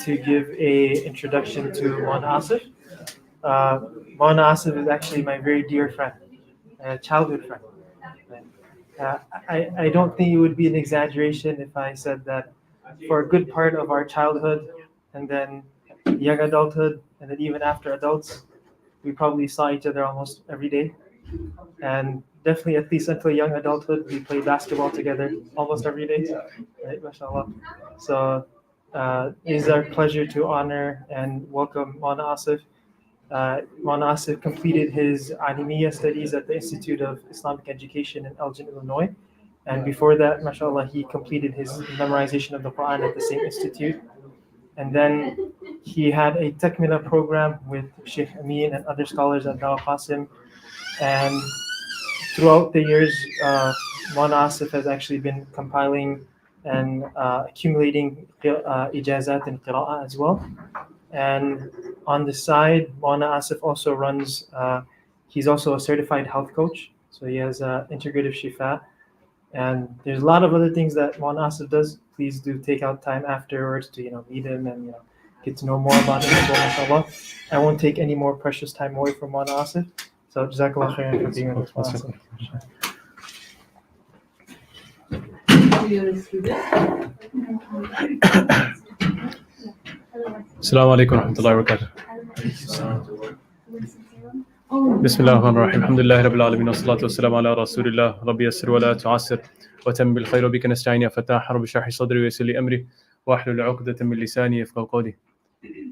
to give a introduction to Mawlana Asif. Mawlana Asif is actually my very dear friend, a childhood friend. I don't think it would be an exaggeration if I said that for a good part of our childhood and then young adulthood and then even after adults, we probably saw each other almost every day. And definitely at least until young adulthood, we played basketball together almost every day. Right, mashallah. So it is our pleasure to honor and welcome Mawlana Asif. Mawlana Asif completed his Animiya studies at the Institute of Islamic Education in Elgin, Illinois. And before that, mashallah, he completed his memorization of the Quran at the same institute. And then he had a Takmila program with Sheikh Amin and other scholars at Dawah Qasim. And throughout the years, Mawlana Asif has actually been compiling and accumulating ijazat and qira'ah as well. And on the side, Mawlana Asif also runs, he's also a certified health coach. So he has integrative shifa. And there's a lot of other things that Mawlana Asif does. Please do take out time afterwards to meet him and get to know more about him as well, mashallah. I won't take any more precious time away from Mawlana Asif. So Jazakallah khairan for being with us. Assalamu alaikum warahmatullahi wabarakatuh. Bismillah ar-Rahman ar-Rahim. Alhamdulillah Rabbil Alamin. Wassalatu wassalamu ala Rasulillah. Rabbi yassir wa la tu'assir. Wa tam bil khair wa bika nasta'in ya Fatah. Rabbi shrah li sadri wa yassir li amri. Wa ahlul 'uqdatan min lisani yafqahu qawli.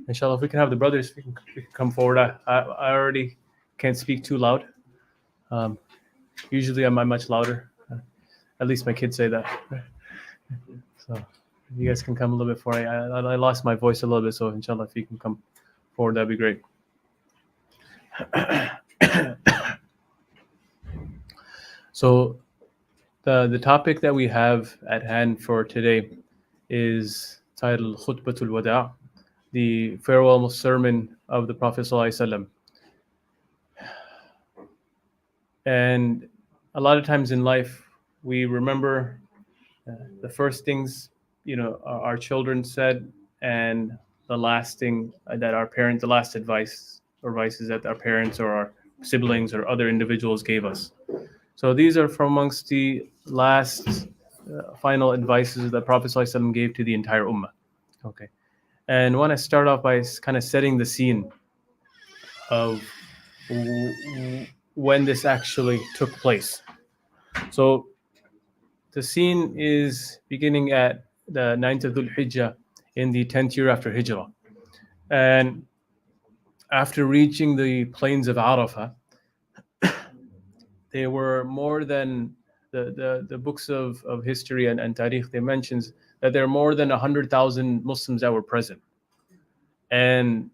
Inshallah, if we can have the brothers, we can come forward. I already can't speak too loud. Usually I'm much louder. At least my kids say that. So if you guys can come a little bit forward. I lost my voice a little bit, so inshallah, if you can come forward, that'd be great. So the topic that we have at hand for today is titled Khutbatul Wada', the farewell sermon of the Prophet ﷺ. And a lot of times in life, we remember the first things our children said, and the last thing that our parents, the last advice or advices that our parents or our siblings or other individuals gave us. So these are from amongst the last final advices that Prophet ﷺ gave to the entire ummah. Okay, and I want to start off by kind of setting the scene of when this actually took place. So the scene is beginning at the 9th of Dhul Hijjah in the 10th year after Hijrah. And after reaching the plains of Arafah, they were more than the books of history and Tariq, they mentions that there are more than 100,000 Muslims that were present. And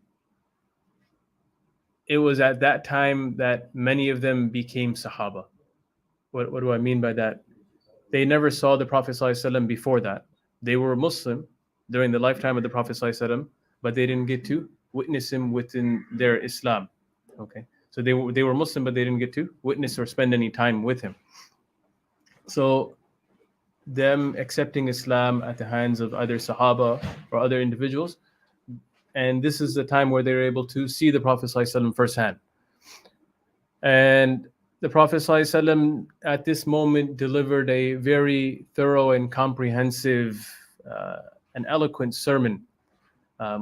it was at that time that many of them became Sahaba. What do I mean by that? They never saw the Prophet ﷺ before that. They were Muslim during the lifetime of the Prophet ﷺ, but they didn't get to witness him within their Islam. Okay, so they were Muslim, but they didn't get to witness or spend any time with him. So them accepting Islam at the hands of either Sahaba or other individuals, and this is the time where they're able to see the Prophet ﷺ firsthand. And the Prophet ﷺ at this moment delivered a very thorough and comprehensive and eloquent sermon,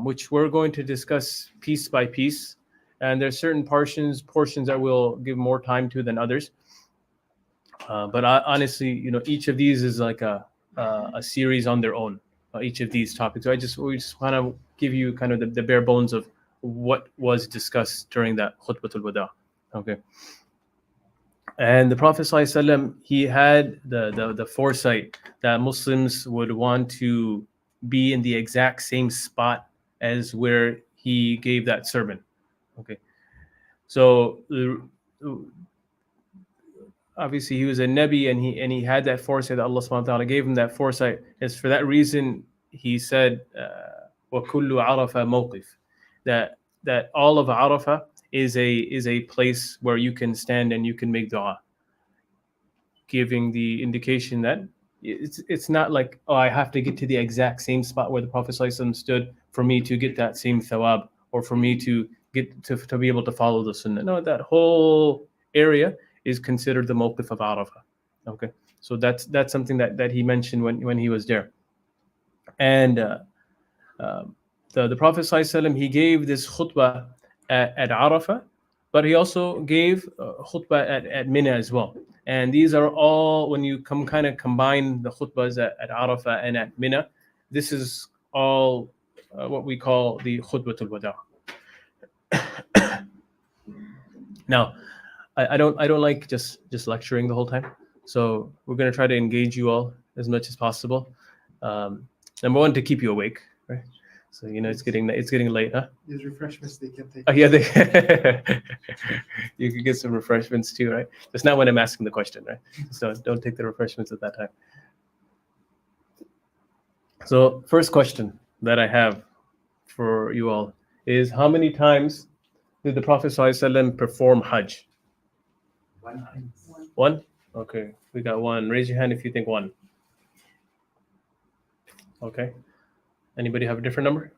which we're going to discuss piece by piece. And there's certain portions that we'll give more time to than others. But honestly, each of these is like a series on their own. Each of these topics. So we just want to give you kind of the bare bones of what was discussed during that Khutbatul Wada'. Okay. And the Prophet ﷺ, he had the foresight that Muslims would want to be in the exact same spot as where he gave that sermon. Okay, so obviously he was a Nabi, and he had that foresight that Allah subhanahu wa ta'ala gave him that foresight. It's for that reason he said, وَكُلُّ عَرَفَ مَوْقِفٍ, that all of Arafah is a place where you can stand and you can make dua, giving the indication that it's not like, oh, I have to get to the exact same spot where the Prophet ﷺ stood for me to get that same thawab, or for me to get to be able to follow the sunnah. No, that whole area is considered the mawqif of Arafah. Okay, so that's something that he mentioned when he was there. And the Prophet ﷺ, he gave this khutbah at Arafah, but he also gave khutbah at Mina as well. And these are all, when you kind of combine the khutbahs at Arafah and at Mina, this is all what we call the khutbatul wada. Now, I don't like just lecturing the whole time, so we're going to try to engage you all as much as possible. Number one, to keep you awake, right? So it's getting late, huh? There's refreshments they can take. Oh yeah, you can get some refreshments too, right? Just not when I'm asking the question, right? So don't take the refreshments at that time. So first question that I have for you all is, how many times did the Prophet ﷺ perform Hajj? One? Okay, we got one. Raise your hand if you think one. Okay. Anybody have a different number?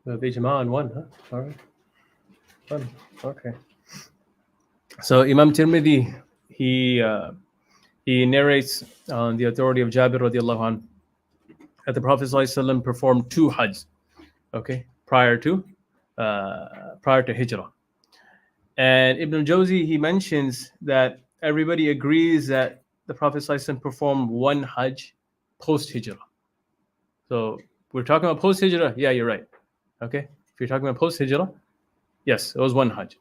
The Bijma on one, huh? All right. One. Okay. So Imam Tirmidhi, he narrates on the authority of Jabir radiallahu anh that the Prophet ﷺ performed 2 Hajj, okay, prior to Hijrah. And Ibn al-Jawzi, he mentions that everybody agrees that the Prophet ﷺ performed 1 Hajj post-Hijrah. So we're talking about post-Hijrah? Yeah, you're right. Okay, if you're talking about post-Hijrah, yes, it was 1 Hajj.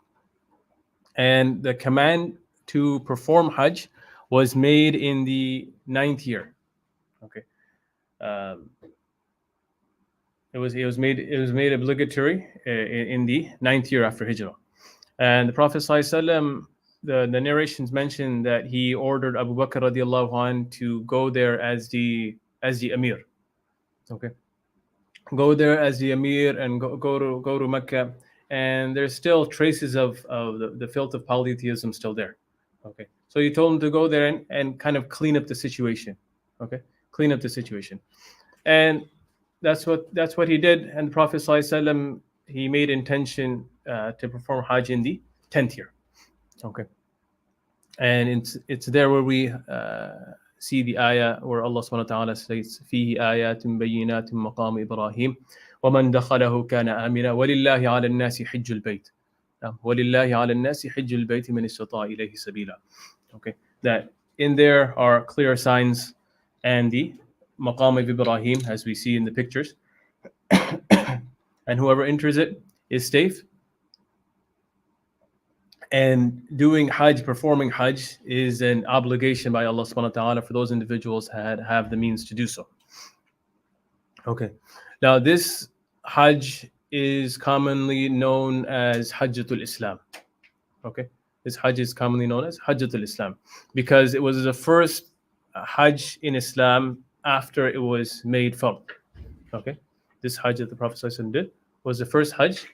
And the command to perform Hajj was made in the 9th year. Okay, it was made obligatory in the 9th year after Hijrah. And the Prophet ﷺ, the narrations mention that he ordered Abu Bakr radiallahu anh to go there as the Amir. Okay, go there as the Amir and go to Mecca. And there's still traces of the filth of polytheism still there. Okay, so he told him to go there and kind of clean up the situation. Okay, clean up the situation, and that's what he did. And the Prophet ﷺ, he made intention to perform Hajj in the 10th year. Okay, and it's there where we see the ayah where Allah subhanahu wa ta'ala says, فيه آيات بينات مقام إبراهيم ومن دخله كان آمنا ولله على الناس حج البيت ولله على الناس حج البيت من استطاع إليه سبيلا. Okay, that in there are clear signs, and the maqam of Ibrahim, as we see in the pictures, and whoever enters it is safe. And doing Hajj, performing Hajj, is an obligation by Allah subhanahu wa ta'ala for those individuals have the means to do so. Okay, now this Hajj is commonly known as Hajjatul Islam. Okay, this Hajj is commonly known as Hajjatul Islam because it was the first Hajj in Islam after it was made fard. Okay, this Hajj that the Prophet ﷺ did was the first Hajj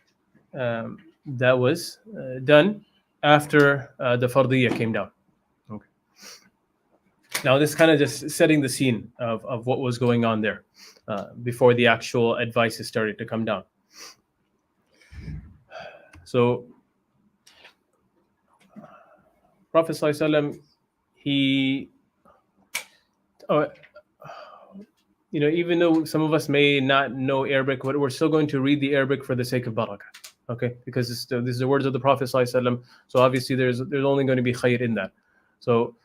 that was done after the Fardiyya came down. Okay. Now this kind of just setting the scene of what was going on there before the actual advices started to come down. So Prophet ﷺ, he, even though some of us may not know Arabic, but we're still going to read the Arabic for the sake of barakah. Okay, because this is the words of the Prophet ﷺ. So obviously there's only going to be khair in that. So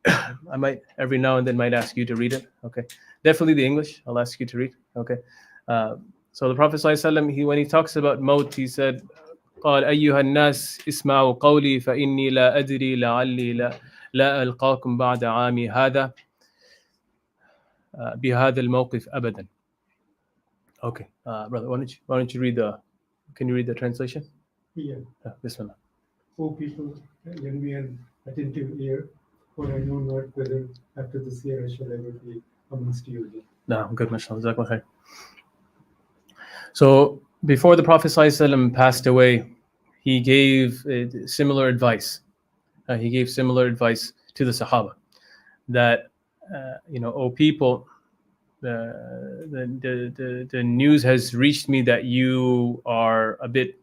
I might every now and then might ask you to read it. Okay, definitely the English I'll ask you to read. Okay, so the Prophet ﷺ, when he talks about maut, he said, قال أيها الناس اسمعوا قولي فإني لا أدري لعلي لا ألقاكم بعد عامي هذا بهذا الموقف أبدا. Okay, brother, why don't you read can you read the translation? Yeah. Bismillah. O people, lend me an attentive ear, for I know not whether after this year I shall ever be amongst you again. No, good, mashallah. Jazakallah khair. So before the Prophet ﷺ passed away, he gave similar advice. He gave similar advice to the Sahaba. that, O people, the news has reached me that you are a bit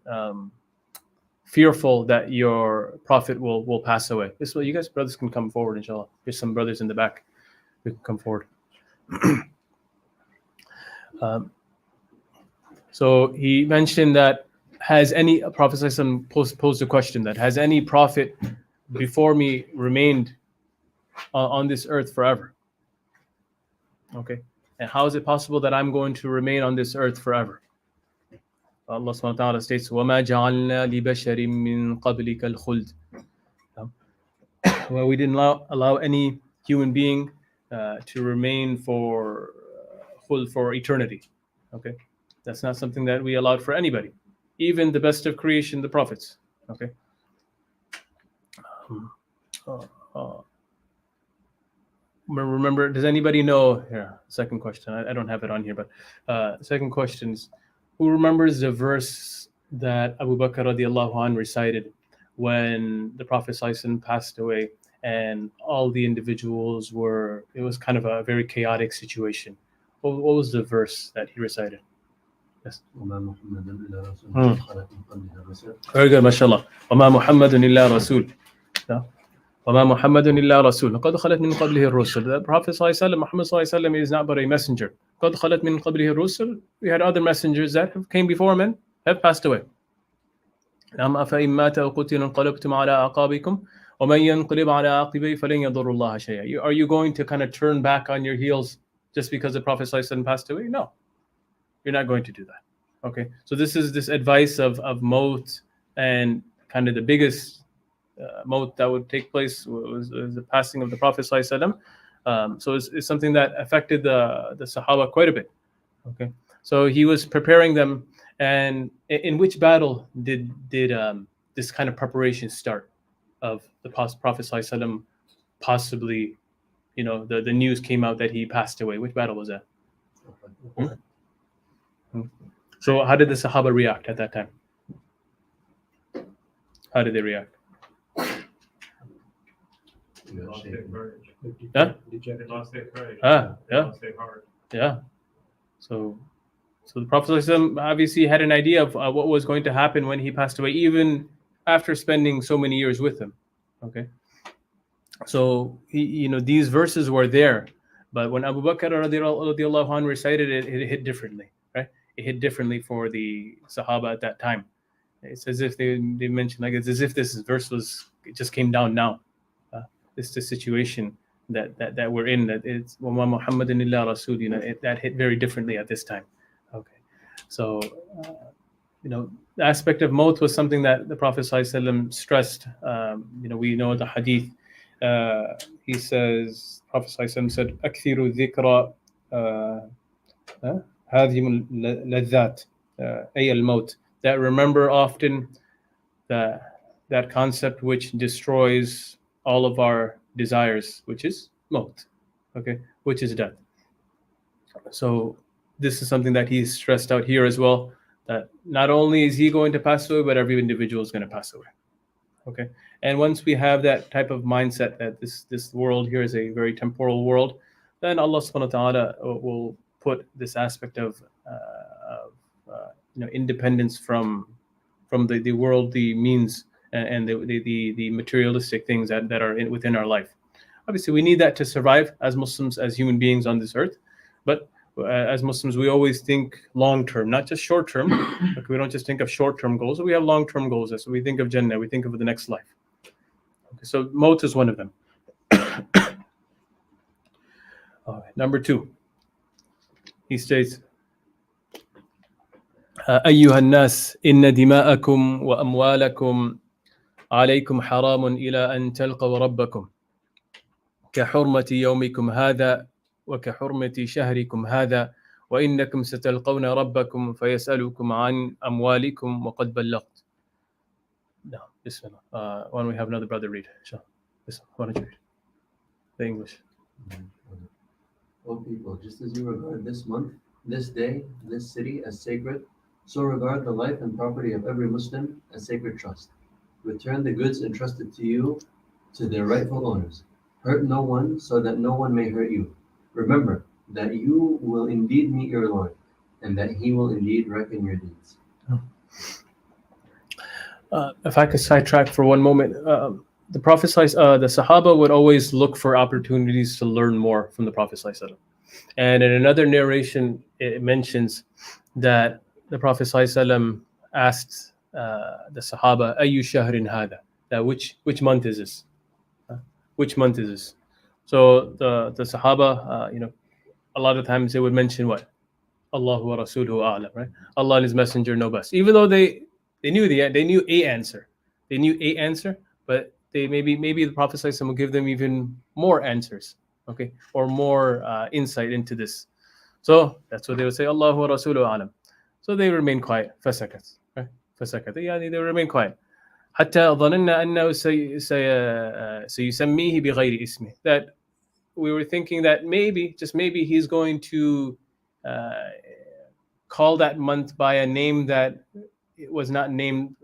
fearful that your prophet will pass away. This way, you guys, brothers, can come forward, inshallah. There's some brothers in the back who can come forward. So he mentioned that Prophet posed a question that has any prophet before me remained on this earth forever? Okay. And how is it possible that I'm going to remain on this earth forever? Allah subhanahu wa ta'ala states, وَمَا جَعَلْنَا لِبَشَرٍ مِّن قَبْلِكَ الْخُلْدِ. Well, we didn't allow any human being to remain for eternity. Okay. That's not something that we allowed for anybody, even the best of creation, the prophets. Okay. Remember, does anybody know here? Second question. I don't have it on here, but second question is, who remembers the verse that Abu Bakr radiallahu anh recited when the Prophet ﷺ passed away and all the individuals it was kind of a very chaotic situation? What was the verse that he recited? Yes. Very good, mashallah. وَمَا مُحَمَّدٌ إِلَّا رَسُولٌ. وَمَا مُحَمَّدٌ إِلَّا رَسُولٌ قَدْ خَلَتْ مِنْ قَبْلِهِ الرُّسُلُ. The Prophet ﷺ, Muhammad ﷺ, is not but a messenger. قَدْ خَلَتْ مِنْ قَبْلِهِ الرُّسُلُ. We had other messengers that came before him and have passed away. أَمْ أَفَإِن مَّاتَ أَوْ قُتِلَ انقلبتم على أعقابكم وَمَن ينقلب على عقبيه فلن يضر الله شيئا. Are you going to kind of turn back on your heels just because the Prophet ﷺ passed away? No. You're not going to do that. Okay, so this is this advice of maut, and kind of the biggest maut that would take place was the passing of the Prophet ﷺ. So it's something that affected the Sahaba quite a bit. Okay, so he was preparing them, and in which battle did this kind of preparation start of the Prophet ﷺ possibly, the news came out that he passed away? Which battle was that? So how did the Sahaba react at that time? How did they react? They lost their courage. Huh? They lost their courage. Yeah. They lost their heart. Yeah. So the Prophet ﷺ obviously had an idea of what was going to happen when he passed away, even after spending so many years with him. Okay. So these verses were there, but when Abu Bakr radiallahu anh recited it, it hit differently. Right? It hit differently for the Sahaba at that time. It's as if they mentioned, like, it's as if this verse it just came down now. It's the situation that we're in, that it's وَمَا مُحَمَّدٌ إِلَّا رَسُولٌ. That hit very differently at this time. Okay, so the aspect of maut was something that the Prophet ﷺ stressed. We know the hadith. He says, Prophet ﷺ said, أكثروا ذكر هذه اللذات أي الموت. That remember often that concept which destroys all of our desires, which is maut, okay, which is death. So this is something that he's stressed out here as well, that not only is he going to pass away, but every individual is going to pass away. Okay, and once we have that type of mindset that this world here is a very temporal world, then Allah subhanahu wa ta'ala will put this aspect of independence from the worldly means and the materialistic things that are within our life. Obviously, we need that to survive as Muslims, as human beings on this earth. But as Muslims, we always think long term, not just short term. Like, we don't just think of short term goals. We have long term goals. So we think of Jannah. We think of the next life. Okay, so maut is one of them. All right, number 2. He states, أيها الناس إن دماءكم وأموالكم عليكم حرام إلى أن تلقوا ربكم كحرمة يومكم هذا وكحرمة شهركم هذا وإنكم ستلقون ربكم فيسألكم عن أموالكم وقد بلغت. No, this one. Why don't we have another brother read? Sure. This one. Why don't you read the English? O people, just as you regard this month, this day, this city as sacred, so regard the life and property of every Muslim as sacred trust. Return the goods entrusted to you to their rightful owners. Hurt no one so that no one may hurt you. Remember that you will indeed meet your Lord, and that He will indeed reckon your deeds. If I could sidetrack for one moment, the Prophet, the Sahaba would always look for opportunities to learn more from the Prophet. And in another narration, it mentions that the Prophet asked the Sahaba, "Ayu shahrin hada?" That which month is this? Which month is this? So the Sahaba, a lot of times they would mention what? Allahu wa rasuluhu a'lam, right? Allah and His Messenger know best. Even though they knew they knew a answer, but maybe the Prophet ﷺ will give them even more answers, okay, or more insight into this. So that's what they would say, Allahu wa rasuluhu a'lam. So they remain quiet. فسكت, right? فسكت. يعني they remain quiet. حتى ظننا أنه سيسميه بغير اسمه. That we were thinking that maybe, just maybe, he's going to call that month by a name that it was not named,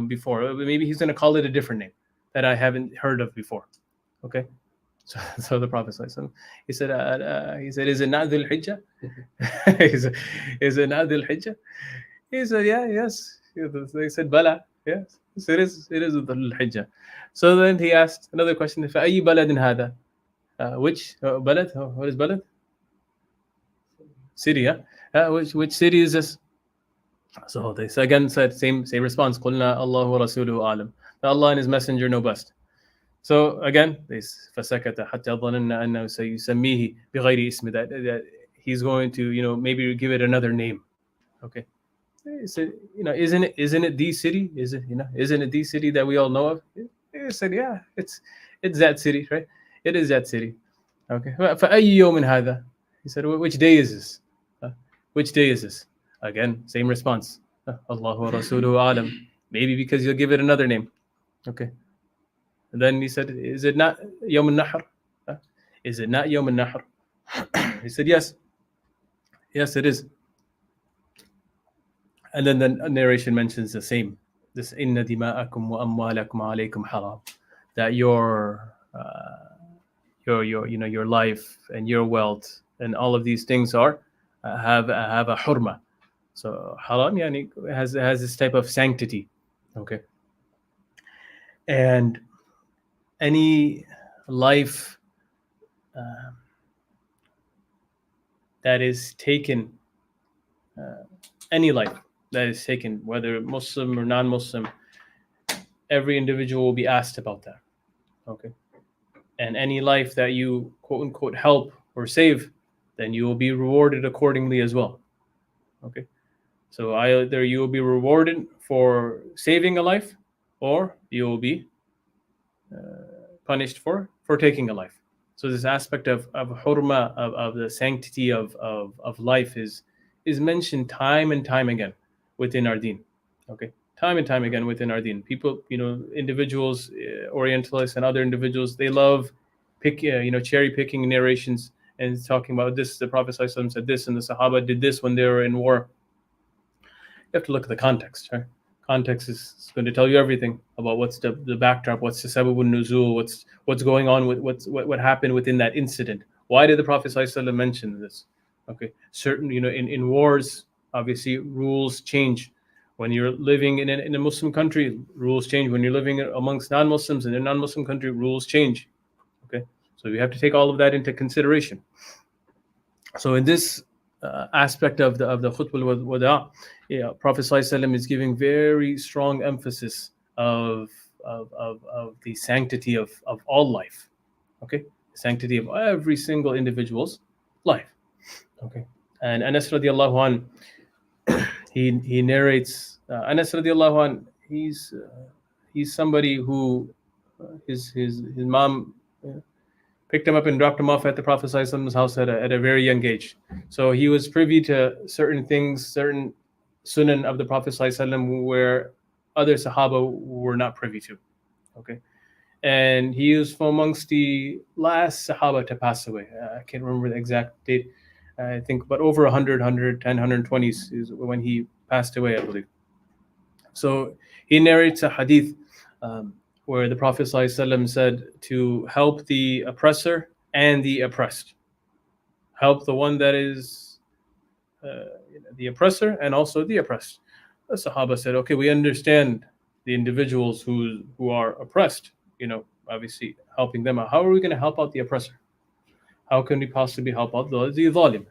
before. Maybe he's going to call it a different name that I haven't heard of before. Okay, so the Prophet he said, is it not Dhul Hijjah? Is it not Dhul Hijjah? He said, yes. They said, Bala, yes, it is Dhul Hijjah. So then he asked another question: فأي بلد هذا? Which balad? What is balad? City, yeah. Which city is this? So they again said same response. قلنا الله ورسوله أعلم. Allah and His Messenger know best. So again, فسكت حتى ظننا أنه سيسميه بغير اسم, that he's going to maybe give it another name. Okay. He said, isn't it the city? Isn't it the city that we all know of? He said, yeah, it's that city, right? It is that city. Okay. فأي يوم هذا? He said, which day is this? Which day is this? Again, same response. Allahu wa rasuluhu alam. Maybe because you'll give it another name. Okay. And then he said, is it not Yawm al-Nahr? Is it not Yawm al-Nahr? He said, yes. Yes, it is. And then the narration mentions the same. This inna dima'akum wa amwalakum alaykum haram. That your life and your wealth and all of these things have a hurma. So haram has this type of sanctity. Okay. And any life that is taken, whether Muslim or non-Muslim, every individual will be asked about that. Okay. And any life that you quote unquote help or save, then you will be rewarded accordingly as well. Okay. So either you will be rewarded for saving a life, or you will be punished for taking a life. So this aspect of hurma, of the sanctity of life is mentioned time and time again within our deen. Okay, time and time again within our deen. People, individuals, Orientalists and other individuals, they love cherry picking narrations and talking about this. The Prophet ﷺ said this, and the Sahaba did this when they were in war. You have to look at the context, right? Context is going to tell you everything about what's the backdrop, what's the sababun nuzul, what's going on with what happened within that incident. Why did the Prophet ﷺ mention this? Okay, certain in wars, obviously rules change. When you're living in a Muslim country, rules change. When you're living amongst non-Muslims in a non-Muslim country, rules change. Okay, so you have to take all of that into consideration. So in this aspect of the khutbah al-wada', Prophet ﷺ is giving very strong emphasis of the sanctity of all life. Okay, sanctity of every single individual's life. Okay, and Anas radiallahu anh, he narrates. Anas radiallahu anh, he's somebody who his mom picked him up and dropped him off at the Prophet ﷺ's house at a very young age. So he was privy to certain things, certain sunan of the Prophet ﷺ where other Sahaba were not privy to. Okay, and he was from amongst the last Sahaba to pass away. I can't remember the exact date. I think, but over 100, 110, 120s is when he passed away, I believe. So he narrates a hadith where the Prophet ﷺ said to help the oppressor and the oppressed. Help the one that is the oppressor and also the oppressed. The Sahaba said, okay, we understand the individuals who are oppressed, obviously helping them out. How are we going to help out the oppressor? How can we possibly help out the zalim?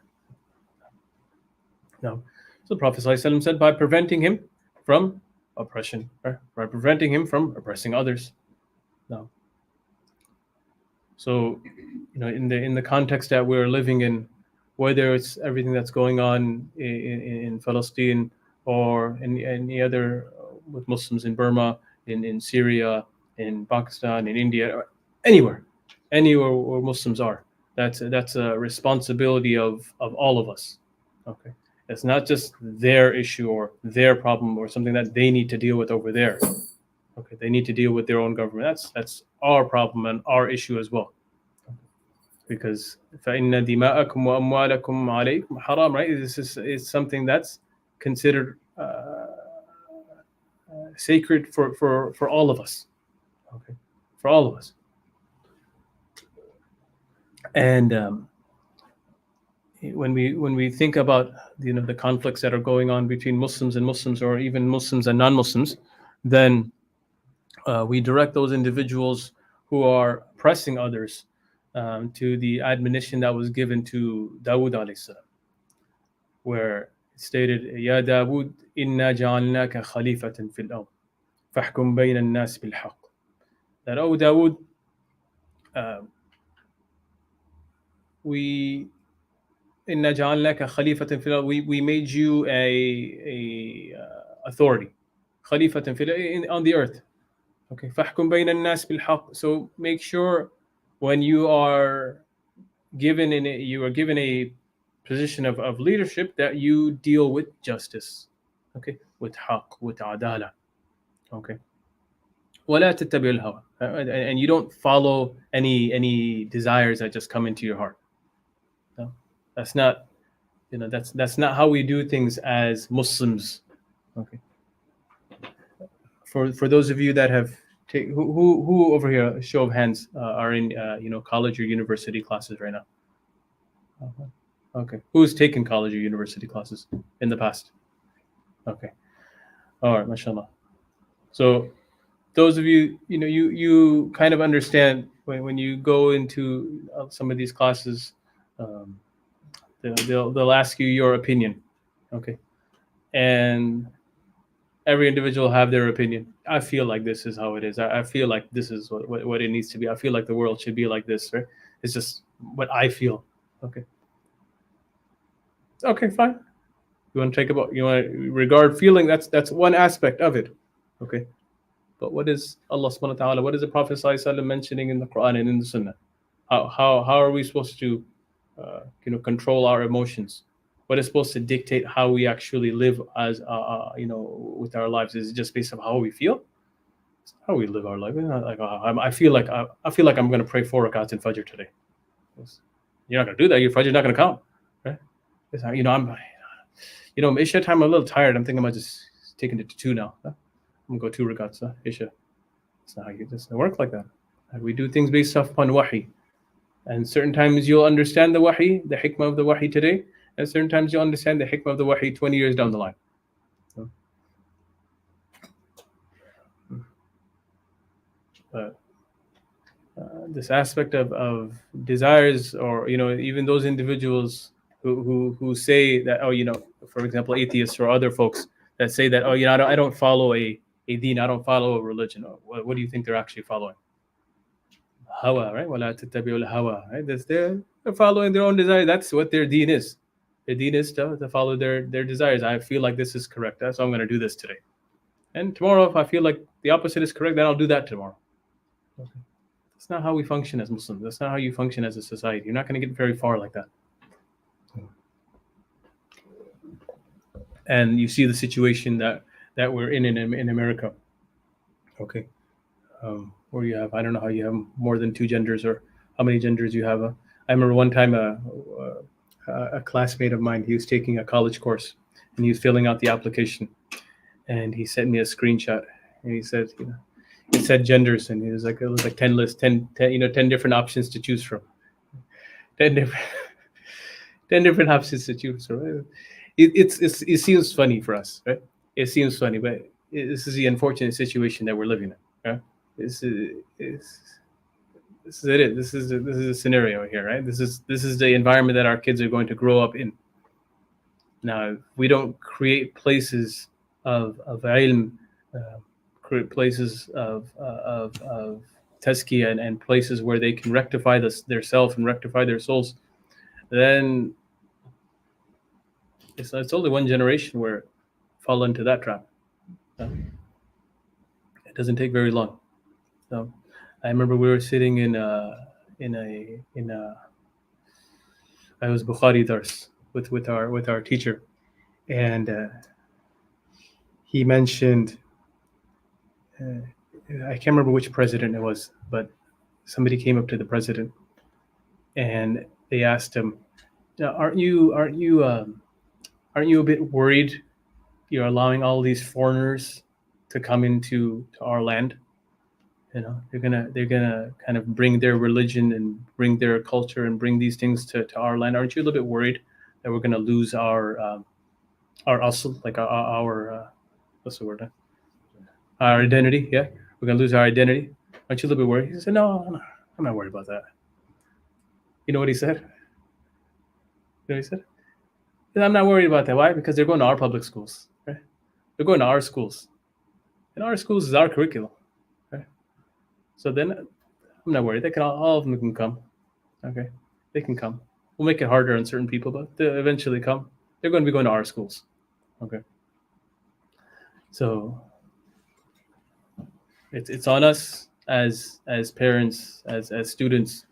No. So the Prophet ﷺ said, by preventing him from oppression, right? By preventing him from oppressing others. No. So, in the context that we're living in, whether it's everything that's going on in Palestine or in any other with Muslims in Burma, in Syria, in Pakistan, in India, or anywhere where Muslims are, that's a responsibility of all of us. Okay, it's not just their issue or their problem or something that they need to deal with over there. Okay, they need to deal with their own government. That's our problem and our issue as well. Because فَإِنَّ دِمَاءَكُمْ وَأَمْوَالَكُمْ عَلَيْكُمْ حَرَامٌ, right? This is something that's considered sacred for all of us. Okay, for all of us. And when we think about the conflicts that are going on between Muslims and Muslims, or even Muslims and non-Muslims, then we direct those individuals who are oppressing others to the admonition that was given to Dawood alayhi salam, where it stated, Ya Dawood, inna ja'alnaka khalifatan fil ard, fahkum bayna an-nas bil haqq. That, oh Dawood, we inna ja'alnaka khalifatan fil ard, we made you a authority, khalifatan fil on the earth. Okay, fahkum bayna an-nas bil haqq. So make sure when you are given a position of leadership that you deal with justice, okay, with haqq, with adala, okay. وَلَا تَتَّبِعُ الْهَوَى, and you don't follow any desires that just come into your heart. No, that's not that's not how we do things as Muslims. Okay. For those of you that have who over here, a show of hands, are in college or university classes right now? Okay. Who's taken college or university classes in the past? Okay. All right, mashallah. So those of you, you kind of understand when you go into some of these classes, they'll ask you your opinion, okay, and every individual have their opinion. I feel like this is how it is. I feel like this is what it needs to be. I feel like the world should be like this, right? It's just what I feel. Okay. Okay, fine. You want to regard feeling, that's one aspect of it. Okay. But what is Allah subhanahu wa ta'ala, what is the Prophet sallallahu alaihi wasallam mentioning in the Quran and in the Sunnah? How are we supposed to control our emotions? What is supposed to dictate how we actually live as with our lives? Is it just based on how we feel? It's how we live our life. I feel like I'm going to pray 4 rakats in Fajr today. You're not going to do that. Your Fajr is not going to count, right? I'm Isha time. I'm a little tired. I'm thinking about just taking it to 2 now. I'm gonna go 2 rakats. Isha. It's not how it doesn't work like that. We do things based upon wahi, and certain times you'll understand the wahi, the hikmah of the wahi today. And certain times you'll understand the hikmah of the wahi 20 years down the line. This aspect of desires, or even those individuals who say that, for example, atheists or other folks that say that, I don't follow a deen, I don't follow a religion. What do you think they're actually following? Hawa, right? وَلَا تَتَّبِعُ الْهَوَى, right? They're following their own desire. That's what their deen is. Their deen is to follow their desires. I feel like this is correct, so I'm going to do this today. And tomorrow, if I feel like the opposite is correct, then I'll do that tomorrow. Okay. That's not how we function as Muslims. That's not how you function as a society. You're not going to get very far like that. And you see the situation that we're in America. Okay. Where you have, I don't know how you have more than 2 genders, or how many genders you have. I remember one time a classmate of mine, he was taking a college course and he was filling out the application, and he sent me a screenshot, and he said, it said genders, and it was like 10 lists, 10 different options to choose from. 10 different 10 different options to choose from. It seems funny for us, right? It seems funny, but this is the unfortunate situation that we're living in. Right? This is it. This is a scenario here, right? This is the environment that our kids are going to grow up in. Now, if we don't create places of ilm, create places of tazkiyah and places where they can rectify their self and rectify their souls, then it's only one generation where fall into that trap. It doesn't take very long. So I remember we were sitting in a I was Bukhari dars with our teacher, and he mentioned I can't remember which president it was, but somebody came up to the president and they asked him, "Aren't you a bit worried you're allowing all these foreigners to come into our land? You know, they're gonna kind of bring their religion and bring their culture and bring these things to our land. Aren't you a little bit worried that we're gonna lose our asl, like our what's the word? Our identity? Yeah, we're gonna lose our identity. Aren't you a little bit worried?" He said, "No, I'm not worried about that." You know what he said? You know what he said? He said, "I'm not worried about that. Why? Because they're going to our public schools. Right? They're going to our schools, and our schools is our curriculum. Right? So then I'm not worried. They can all of them can come. Okay, they can come. We'll make it harder on certain people, but they'll eventually come. They're going to be going to our schools. Okay. So it's on us as parents, as students,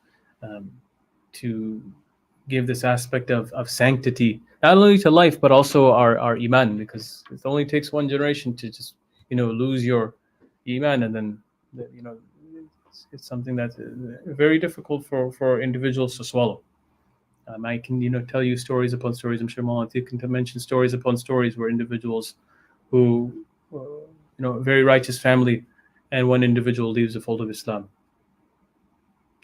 to give this aspect of sanctity, not only to life but also our iman, because it only takes one generation to just lose your iman, and then it's something that's very difficult for individuals to swallow. I can tell you stories upon stories. I'm sure Mawlana can mention stories upon stories where individuals who very righteous family, and one individual leaves the fold of Islam.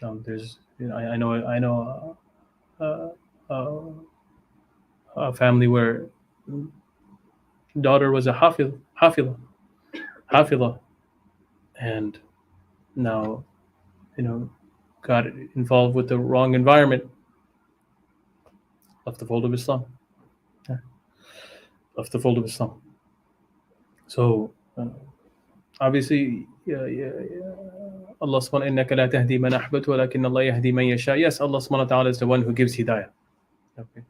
There's I know a family where daughter was a hafila, and now got involved with the wrong environment, left the fold of Islam. Yeah. Left the fold of Islam. So obviously, Allah subhanahu wa ta'ala, innaka la tahdi man ahbabta walakin Allah yahdi man yasha. Yes, Allah subhanahu wa ta'ala is the one who gives hidayah. Okay.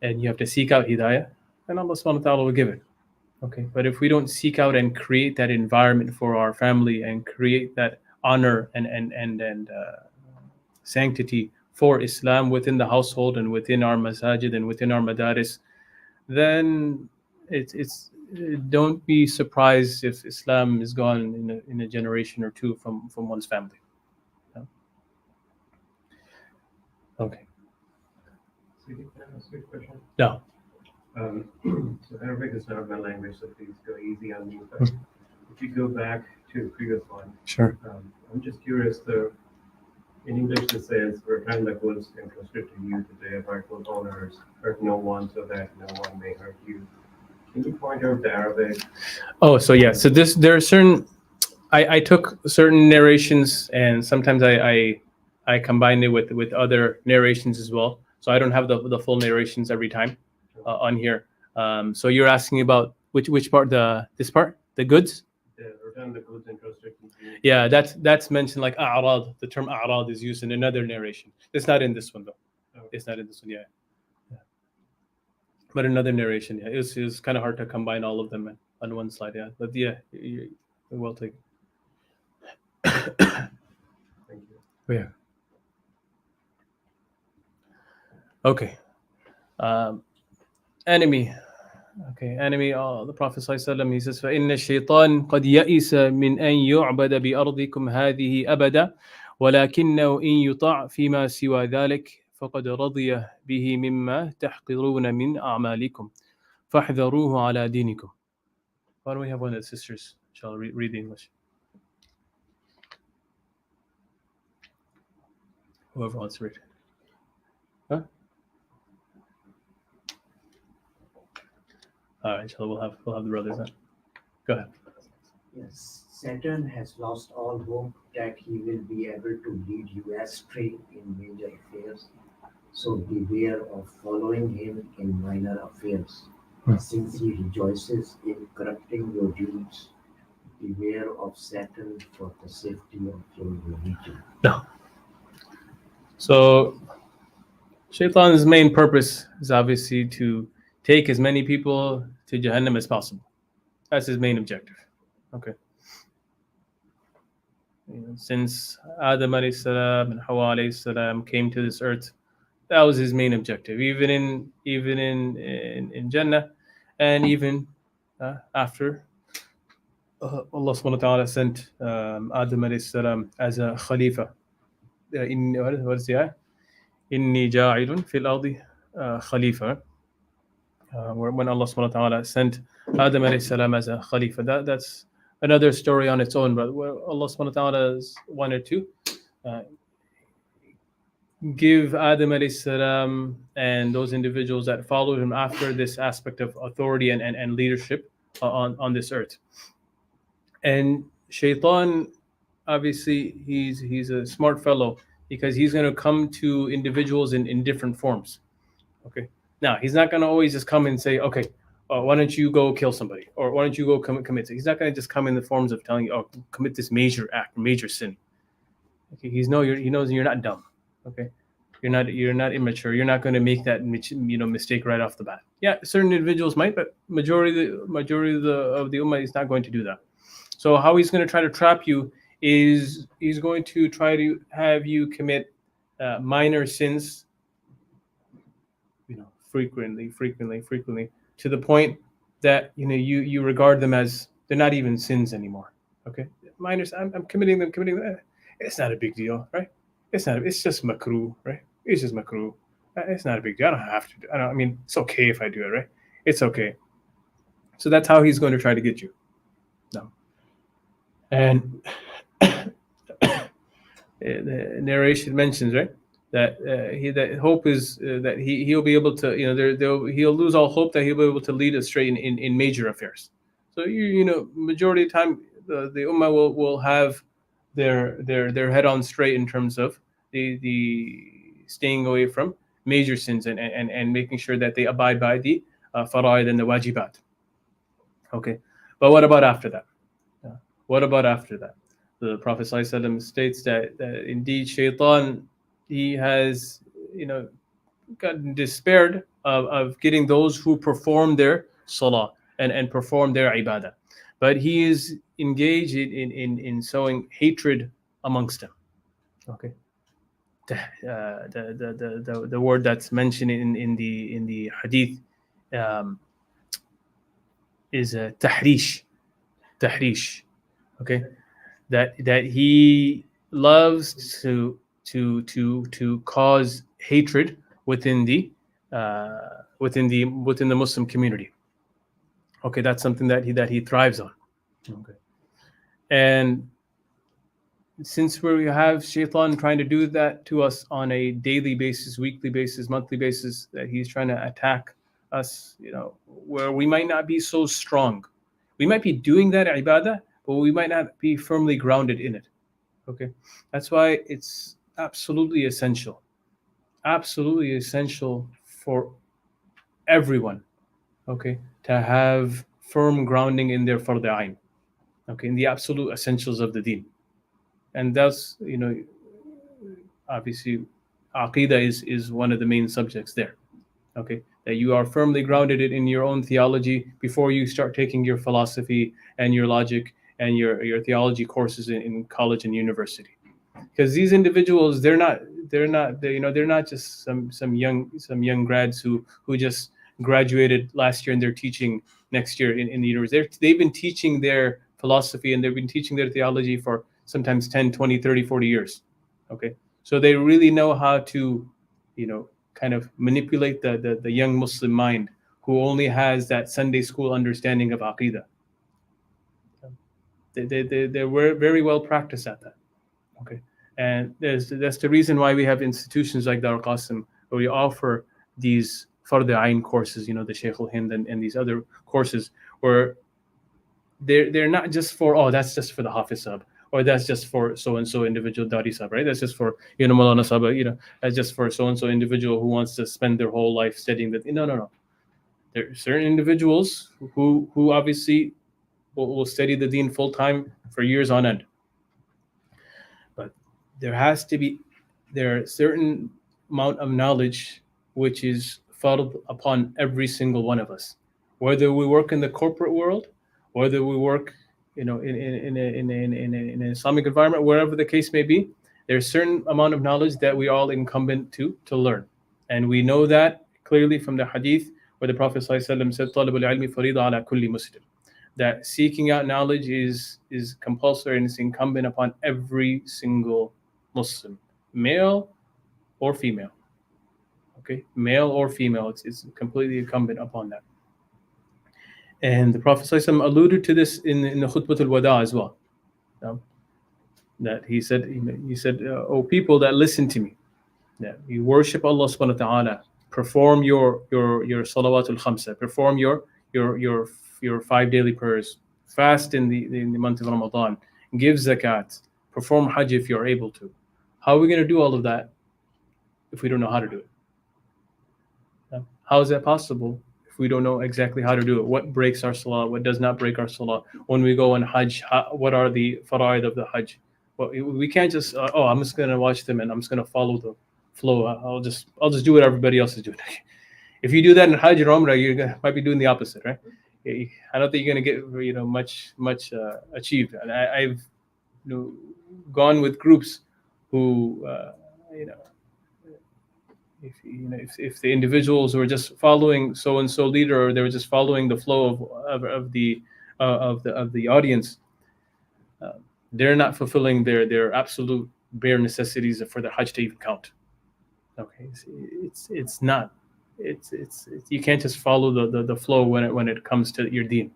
And you have to seek out hidayah, and Allah subhanahu wa ta'ala will give it. Okay. But if we don't seek out and create that environment for our family and create that honor and sanctity for Islam within the household and within our masajid and within our madaris, then it's don't be surprised if Islam is gone in a generation or two from one's family. Yeah. Okay. So can I ask you a question? Yeah. So Arabic is not my language, so please go easy on me. But if you go back to the previous one, Sure. I'm just curious. In English it says, "Return the goods entrusted to you today, rightful owners, hurt no one, so that no one may hurt you." Can you point out the Arabic? Oh, so yeah. So there are certain. I took certain narrations, and sometimes I combined it with other narrations as well. So I don't have the full narrations every time on here. So you're asking about which part? This part, the goods. Yeah, return the goods entrusted to you. Yeah, that's mentioned, like a'rad. The term a'rad is used in another narration. It's not in this one though. Okay. It's not in this one. Yeah. But another narration. Yeah, it was kind of hard to combine all of them on one slide. Yeah, but yeah, you're well taken. Thank you. Oh, yeah. Okay. Enemy. Okay, enemy. The Prophet ﷺ, he says, فَإِنَّ الشَّيْطَانَ قَدْ يَئِسَ مِنْ أَنْ يُعْبَدَ بِأَرْضِكُمْ هَذِهِ أَبَدًا وَلَكِنَّهُ إِنْ يُطَعْ فِيمَا سِوَى ذَلِكَ فَقَدْ رَضِيَ بِهِ مِمَّا تَحْقِرُونَ مِنْ أَعْمَالِكُمْ فَاحْذَرُوهُ عَلَى دِينِكُمْ. Why don't we have one of the sisters shall read the English? Whoever wants to read. Huh? All right, inshallah, we'll have the brothers then. Go ahead. Yes, Saturn has lost all hope that he will be able to lead you astray in major affairs. So beware of following him in minor affairs. Since he rejoices in corrupting your deeds, beware of Saturn for the safety of your religion. No. So, Shaitan's main purpose is obviously to take as many people to Jahannam as possible. That's his main objective. Okay. Since Adam alayhi salam and Hawa alayhi salam came to this earth, that was his main objective. Even in Jannah, and even after Allah subhanahu wa ta'ala sent Adam alayhi salam as a Khalifa. What is the ayah? Inni ja'ilun fil ardi Khalifa. When Allah subhanahu wa ta'ala sent Adam alayhi salam as a Khalifa. That's another story on its own, but Allah subhanahu wa ta'ala wanted to give Adam alayhi salam and those individuals that followed him after this aspect of authority and leadership on this earth. And Shaitan, obviously, he's a smart fellow because he's going to come to individuals in different forms. Okay. Now, he's not going to always just come and say, okay, why don't you go kill somebody? Or why don't you go commit? He's not going to just come in the forms of telling you, oh, commit this major act, major sin. Okay. He knows you're not dumb. Okay. You're not immature. You're not going to make that mistake right off the bat. Yeah, certain individuals might, but majority of the ummah is not going to do that. So how he's going to try to trap you is he's going to try to have you commit minor sins, frequently, to the point that you regard them as they're not even sins anymore. Okay, minors, I'm committing them. It's not a big deal, right? It's just makruh, right? It's just makruh. It's not a big deal. I don't have to do. I mean, it's okay if I do it, right? It's okay. So that's how he's going to try to get you. No. And the narration mentions, right, that hope is that he'll be able to, he'll lose all hope that he'll be able to lead us straight in major affairs. So majority of the time the ummah will have their head on straight in terms of the staying away from major sins and making sure that they abide by the fara'id and the wajibat. Okay, but what about after that? What about after that? The Prophet ﷺ states that indeed Shaitan, he has gotten despaired of getting those who perform their salah and perform their ibadah, but he is engaged in sowing hatred amongst them. Okay, the word that's mentioned in the hadith is tahrish. Okay, that he loves to cause hatred within the Muslim community. Okay, that's something that he thrives on. Okay, and since we have Shaitan trying to do that to us on a daily basis, weekly basis, monthly basis, that he's trying to attack us, where we might not be so strong. We might be doing that ibadah, but we might not be firmly grounded in it. Okay, that's why it's absolutely essential for everyone, okay, to have firm grounding in their fard ayn, okay, in the absolute essentials of the deen. And that's, obviously, aqidah is one of the main subjects there. Okay, that you are firmly grounded in your own theology before you start taking your philosophy and your logic and your theology courses in college and university. Because these individuals, they're not just some young grads who just graduated last year and they're teaching next year in the university. They've been teaching their philosophy and they've been teaching their theology for sometimes 10, 20, 30, 40 years. Okay, so they really know how to, kind of manipulate the young Muslim mind who only has that Sunday school understanding of aqidah. They were very well practiced at that. Okay, And that's the reason why we have institutions like Darul Qasim, where we offer these Fard Ain courses, the Shaykh al-Hind and these other courses, where they're not just for, oh, that's just for the Hafiz Sahib, or that's just for so-and-so individual Dari Sahib, right? That's just for, Mawlana Sahib, that's just for so-and-so individual who wants to spend their whole life studying that. No. There are certain individuals who obviously will study the deen full-time for years on end. But there are a certain amount of knowledge which is fard upon every single one of us, whether we work in the corporate world, whether we work, in an Islamic environment, wherever the case may be. There's a certain amount of knowledge that we all incumbent to learn, and we know that clearly from the hadith where the Prophet ﷺ said, "Talabul ilmi farida ala kulli muslim," that seeking out knowledge is compulsory and it's incumbent upon every single Muslim, male or female. Okay, male or female, it's completely incumbent upon that. And the Prophet ﷺ alluded to this in the Khutbatul Wada as well. That he said, "O people that listen to me, that you worship Allah subhanahu wa ta'ala, perform your salawatul khamsa, perform your 5 daily prayers, fast in the month of Ramadan, give zakat, perform Hajj if you're able to. How are we going to do all of that if we don't know how to do it? How is that possible if we don't know exactly how to do it? What breaks our salah? What does not break our salah? When we go on Hajj, what are the fara'id of the Hajj? Well, we can't just, I'm just going to watch them and I'm just going to follow the flow. I'll just do what everybody else is doing. If you do that in Hajj or Umrah, you might be doing the opposite, right? I don't think you're going to get much achieved. And I've gone with groups who if the individuals were just following so and so leader, or they were just following the flow of the audience, they're not fulfilling their absolute bare necessities for the Hajj to even count. Okay, it's not. It's you can't just follow the flow when it comes to your deen.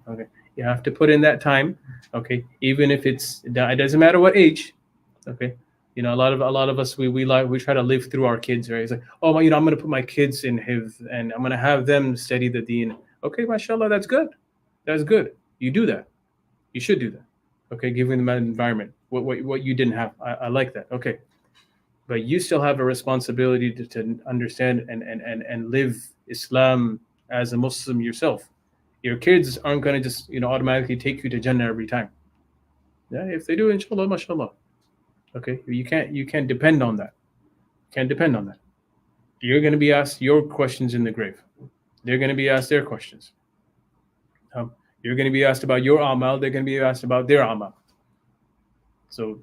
Okay, you have to put in that time. Okay, even if it doesn't matter what age. Okay, a lot of us we try to live through our kids, right? It's like, I'm going to put my kids in hifz and I'm going to have them study the deen. Okay, mashallah, that's good. You do that. You should do that. Okay, giving them an environment. What you didn't have. I like that. Okay. But you still have a responsibility to understand and live Islam as a Muslim yourself. Your kids aren't going to just automatically take you to Jannah every time. Yeah, if they do, inshallah, mashallah. Okay, you can't depend on that. You're going to be asked your questions in the grave. They're going to be asked their questions. You're going to be asked about your amal. They're going to be asked about their amal. So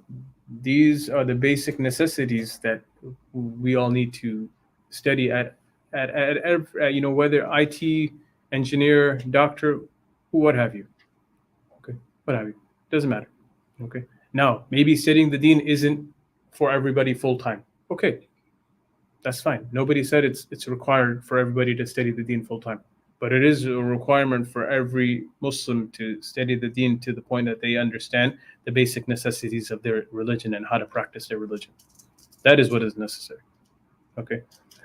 these are the basic necessities that we all need to study at whether IT, engineer, doctor, what have you. Okay, what have you. Doesn't matter. Okay. Now, maybe studying the deen isn't for everybody full time. Okay, that's fine. Nobody said it's required for everybody to study the deen full time, but it is a requirement for every Muslim to study the deen to the point that they understand the basic necessities of their religion and how to practice their religion. That is what is necessary. Okay,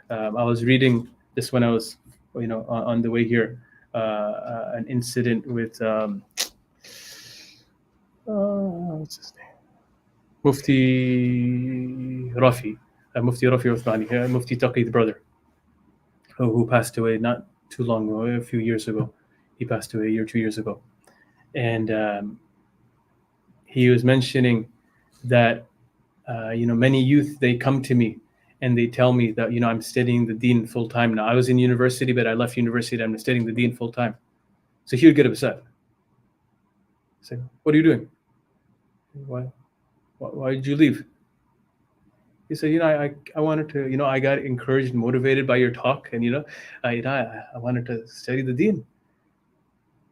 I was reading this when I was, on the way here, an incident with what's his name? Mufti Rafi Uthmani, Mufti Taqiy's brother, who passed away not too long ago, a few years ago. He passed away a year, 2 years ago. And he was mentioning that, many youth, they come to me and they tell me that, I'm studying the deen full time now. I was in university, but I left university and I'm studying the deen full time. So he would get upset. Say, what are you doing? Why did you leave? He said, I wanted to, I got encouraged and motivated by your talk, and I wanted to study the deen.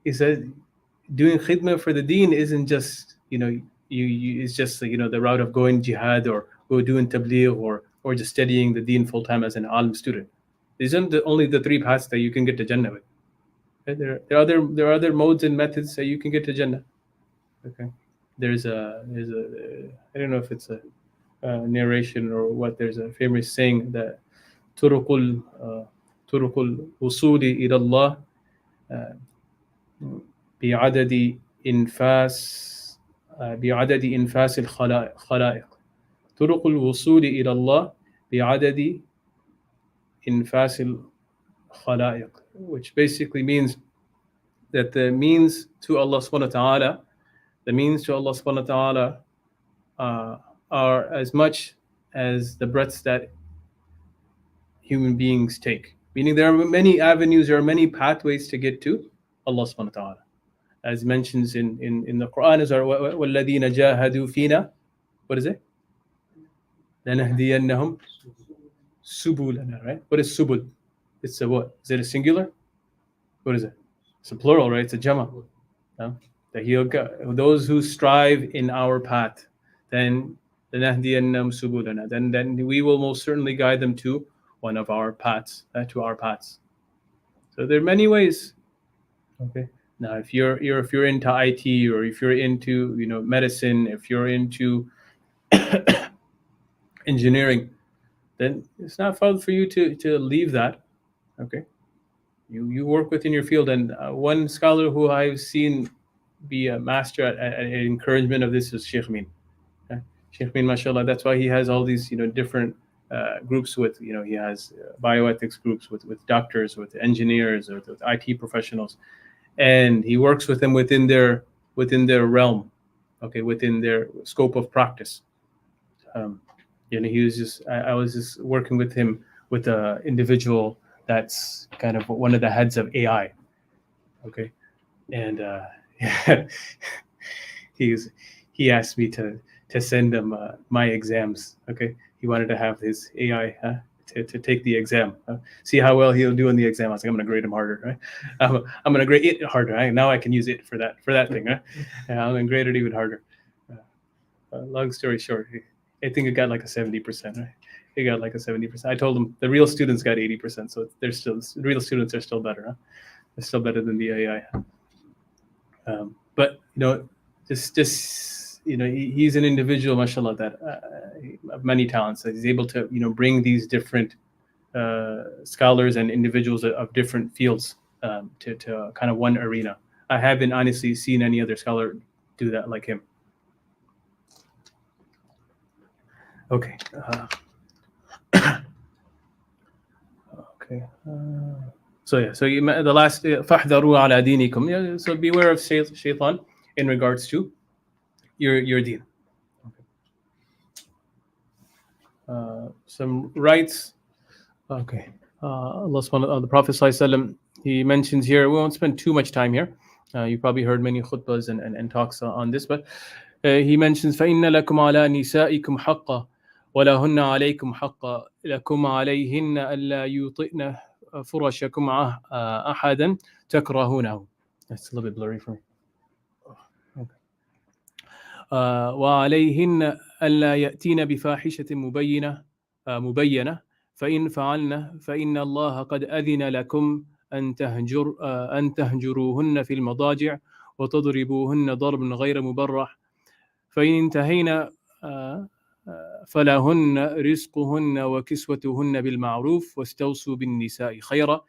He said, doing khidmah for the deen isn't just, it's just the route of going jihad or doing tabligh or just studying the deen full time as an alim student. These aren't only the 3 paths that you can get to Jannah with. Okay? There are other modes and methods that you can get to Jannah. Okay. There's a I don't know if it's narration or what there's a famous saying that طرق الوصول إلى الله بعدد إنفاس الخلائق طرق الوصول إلى الله بعدد إنفاس الخلائق, which basically means that the means to Allah subhanahu wa ta'ala are as much as the breaths that human beings take. Meaning there are many avenues, there are many pathways to get to Allah subhanahu wa ta'ala. As mentions in the Quran is وَالَّذِينَ جَاهَدُوا فِينَا. What is it? لَنَهْدِيَنَّهُمْ سُبُلَنَا, right? What is subul? It's a what? Is it a singular? What is it? It's a plural, right? It's a jama. No? Those who strive in our path, then لَنَهْدِيَنَّهُمْ سُبُلَنَا. Then we will most certainly guide them to one of our paths, to our paths. So there are many ways. Okay. Now, if you're into IT, or if you're into medicine, if you're into engineering, then it's not fun for you to leave that. Okay. You work within your field, and one scholar who I've seen be a master at encouragement of this is Sheikh Min. Okay? Sheikh Min, mashallah, that's why he has all these different groups with he has bioethics groups with doctors, with engineers, or with IT professionals, and he works with them within their realm, okay, within their scope of practice. He was just I was just working with him with an individual that's kind of one of the heads of AI, okay, and he asked me to send him my exams, okay. He wanted to have his AI to take the exam, see how well he'll do in the exam. I was like, I'm going to grade him harder, right? I'm going to grade it harder. Right? Now I can use it for that thing, right? I'm going to grade it even harder. Long story short, I think it got like a 70%, right? It got like a 70%. I told him the real students got 80%, so the real students are still better, huh? They're still better than the AI. But he's an individual, mashallah, that of many talents. That he's able to bring these different scholars and individuals of different fields to kind of one arena. I haven't honestly seen any other scholar do that like him. Okay. Okay. So the last فَاحْذَرُوا عَلَى دِينِكُمْ. Yeah, so beware of shaitan in regards to your deen. Okay. Some rights. Okay. Allah subhanahu the Prophet ﷺ, he mentions here, we won't spend too much time here. You probably heard many khutbahs and talks on this, but he mentions فَإِنَّ لَكُمْ عَلَى نِسَائِكُمْ حَقًّا وَلَهُنَّ عَلَيْكُمْ حَقًّا لَكُمْ عَلَيْهِنَّ أَلَّا يُطِئْنَ فُرَشَكُمْ أَحَدًا تَكْرَهُونَهُ. That's a little bit blurry for me. Okay. وَعَلَيْهِنَّ أَلَّا يَأْتِينَ بِفَاحِشَةٍ مُبَيَّنَةٍ فإن فعلن فإن الله قد أذن لكم أن تهجروهن في المضاجع وتضربوهن ضربا غير مبرح فإن انتهينا فلهن رزقهن وكسوتهن بالمعروف واستوصوا بالنساء خيرا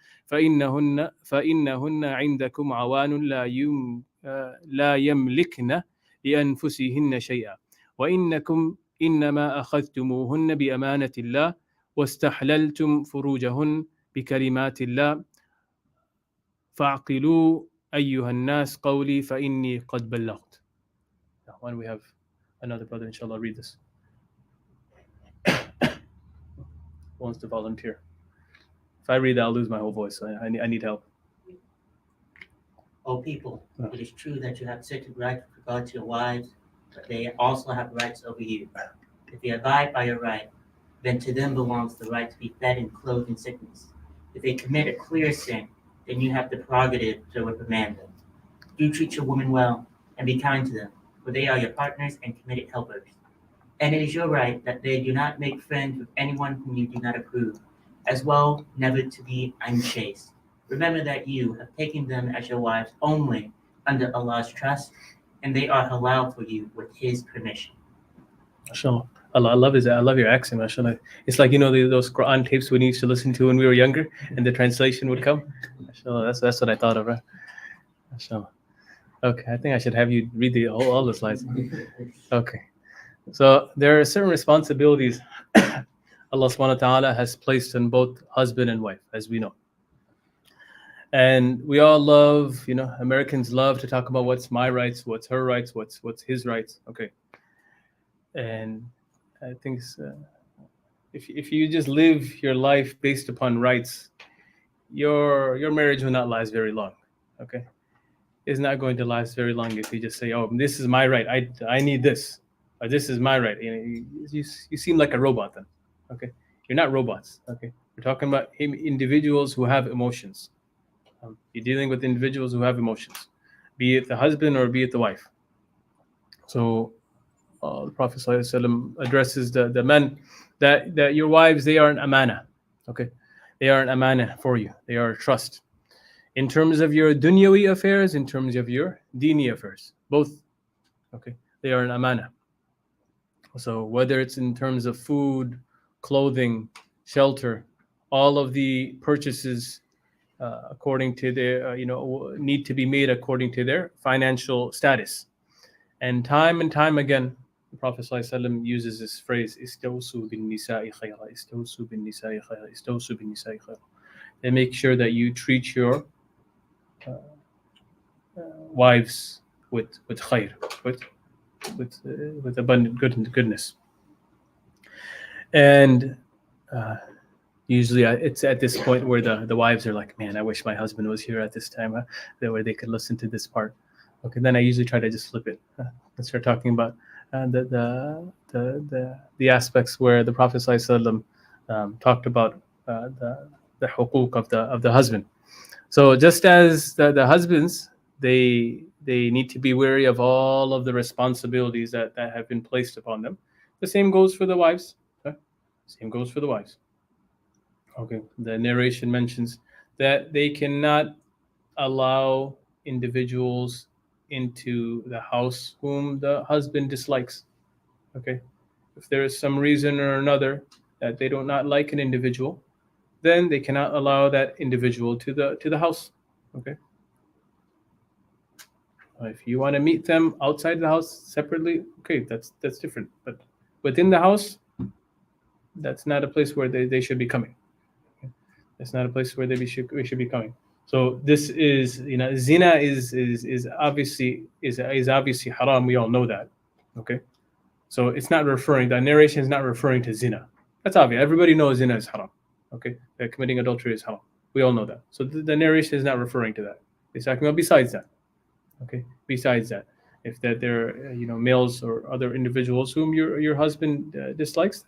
فإنهن عندكم عوان لا يملكن لأنفسهن شيئا وإنكم إنما أخذتموهن بأمانة الله واستحللتم فروجهن بكلمات الله فاعقلوا أيها الناس قولي فإني قد بلغت. Now, when we have another brother, inshallah, read this. Who wants to volunteer? If I read, I'll lose my whole voice. So I need help. O people, it is true that you have certain rights with regard to your wives, but they also have rights over you. If they abide by your right, then to them belongs the right to be fed and clothed in sickness. If they commit a clear sin, then you have the prerogative to reprimand them. Do treat your women well and be kind to them, for they are your partners and committed helpers. And it is your right that they do not make friends with anyone whom you do not approve, as well never to be unchaste. Remember that you have taken them as your wives only under Allah's trust, and they are halal for you with His permission. MashaAllah. I love your accent, mashallah. It's like, those Quran tapes we used to listen to when we were younger, and the translation would come. Mashallah, that's what I thought of, right? Mashallah. Okay, I think I should have you read all the slides. Okay, so there are certain responsibilities Allah subhanahu wa ta'ala has placed on both husband and wife, as we know. And we all love, Americans love to talk about what's my rights, what's her rights, what's his rights. Okay. And I think if you just live your life based upon rights, your marriage will not last very long. Okay. It's not going to last very long if you just say, oh, this is my right. I need this. Or this is my right. You seem like a robot then. Okay. You're not robots. Okay. We're talking about individuals who have emotions. You're dealing with individuals who have emotions, be it the husband or be it the wife. So the Prophet ﷺ addresses the men that your wives, they are an amana. Okay. They are an amana for you. They are a trust. In terms of your dunyawi affairs, in terms of your dini affairs, both. Okay. They are an amana. So whether it's in terms of food, clothing, shelter, all of the purchases according to their, need to be made according to their financial status. And time again, the Prophet ﷺ uses this phrase, "Istawsu bin nisa'i khayra, istawsu bin nisa'i khayra, istawsu bin nisa'i khayra." They make sure that you treat your wives with khayr, with abundant goodness. And usually it's at this point where the wives are like, man, I wish my husband was here at this time, where they could listen to this part. Okay, then I usually try to just flip it and start talking about the aspects where the Prophet ﷺ talked about the hukuk of the husband. So just as the husbands, they need to be wary of all of the responsibilities that have been placed upon them. The same goes for the wives. Okay? Same goes for the wives. Okay, the narration mentions that they cannot allow individuals into the house whom the husband dislikes. Okay, if there is some reason or another that they do not like an individual, then they cannot allow that individual to the house. Okay. If you want to meet them outside the house separately, okay, that's different. But within the house, that's not a place where they should be coming. Okay? That's not a place where we should be coming. So this is, zina is obviously haram. We all know that. Okay. So it's not referring. The narration is not referring to zina. That's obvious. Everybody knows zina is haram. Okay, that committing adultery is haram. We all know that. So the narration is not referring to that. It's talking about besides that. Okay, besides that, if that there are males or other individuals whom your husband dislikes,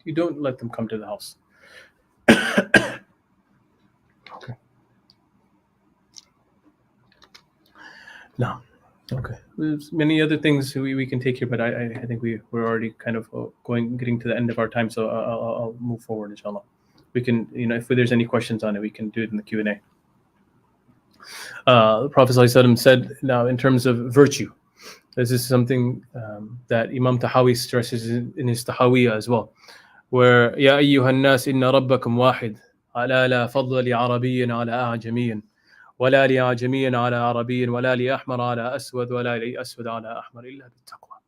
you don't let them come to the house. Okay. No. Okay. There's many other things we can take here, but I think we're already kind of getting to the end of our time, so I'll move forward, inshallah. We can, if there's any questions on it, we can do it in the Q&A. The Prophet ﷺ said, now in terms of virtue, this is something that Imam Tahawi stresses in his Tahawiyah as well, where يا أيها الناس إن ربكم واحد على لا فضل لعربي على أعجمي ولا لأعجمي على عربي ولا لأحمر على أسود ولا لأسود على أحمر إلا بالتقوى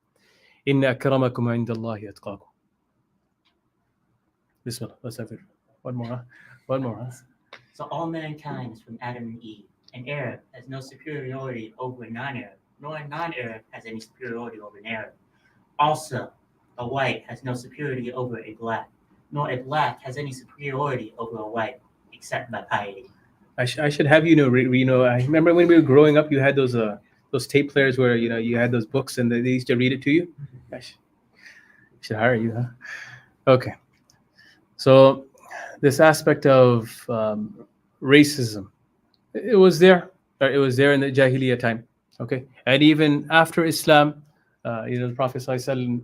إن أكرمكم عند الله أتقاكم. Bismillah. Let's have it. One more. So all mankind is from Adam and Eve. An Arab has no superiority over a non-Arab, nor a non-Arab has any superiority over an Arab. Also, a white has no superiority over a black, nor a black has any superiority over a white, except by piety. I should have I remember when we were growing up, you had those tape players where you had those books and they used to read it to you. I should hire you, huh? Okay. So this aspect of racism, it was there in the Jahiliyyah time. Okay, and even after Islam, the Prophet ﷺ,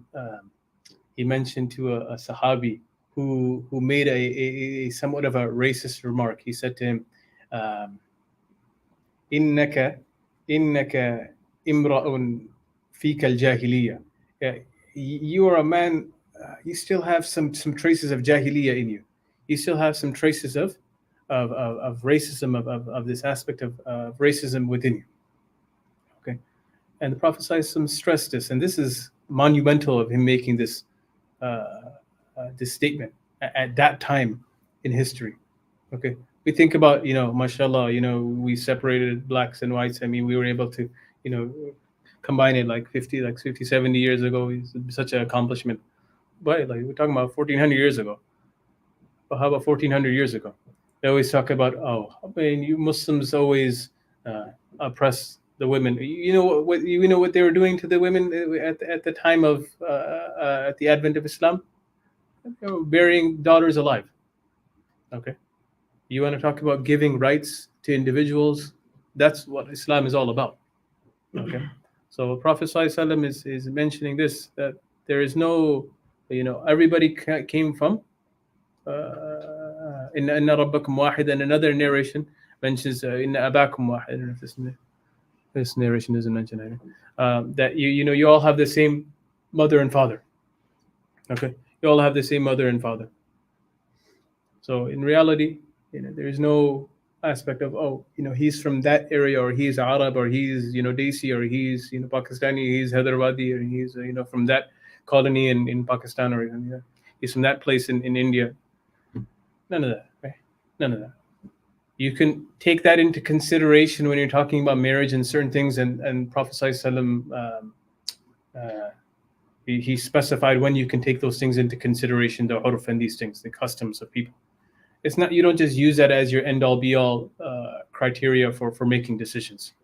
he mentioned to a Sahabi who made a somewhat of a racist remark. He said to him, "Innaka imra'un fika al-jahiliyyah." You are a man you still have some traces of jahiliyyah in you. You still have some traces of racism, of this aspect of racism within you. Okay, and the Prophet ﷺ stressed this, and this is monumental of him making this this statement at that time in history. Okay, we think about, mashallah, we separated blacks and whites. I mean, we were able to, combine it like 50, 70 years ago. It's such an accomplishment. But like we're talking about 1400 years ago. But how about 1400 years ago? They always talk about, you Muslims always oppress the women. You know what they were doing to the women at the time of at the advent of Islam? They were burying daughters alive. Okay, you want to talk about giving rights to individuals? That's what Islam is all about. Okay, so Prophet ﷺ is mentioning this, that there is no, everybody came from. Inna rabbakum wahid, and another narration mentions inna abakum wahid. I don't know if this narration doesn't mention anything. That you all have the same mother and father. Okay, you all have the same mother and father. So in reality, there is no aspect of he's from that area, or he's Arab, or he's Desi, or he's Pakistani, he's Hyderabadi, or he's from that colony in Pakistan, or he's from that place in India. None of that, right? None of that. You can take that into consideration when you're talking about marriage and certain things, and Prophet ﷺ, he specified when you can take those things into consideration, the urf and these things, the customs of people. It's not, you don't just use that as your end all be all criteria for making decisions,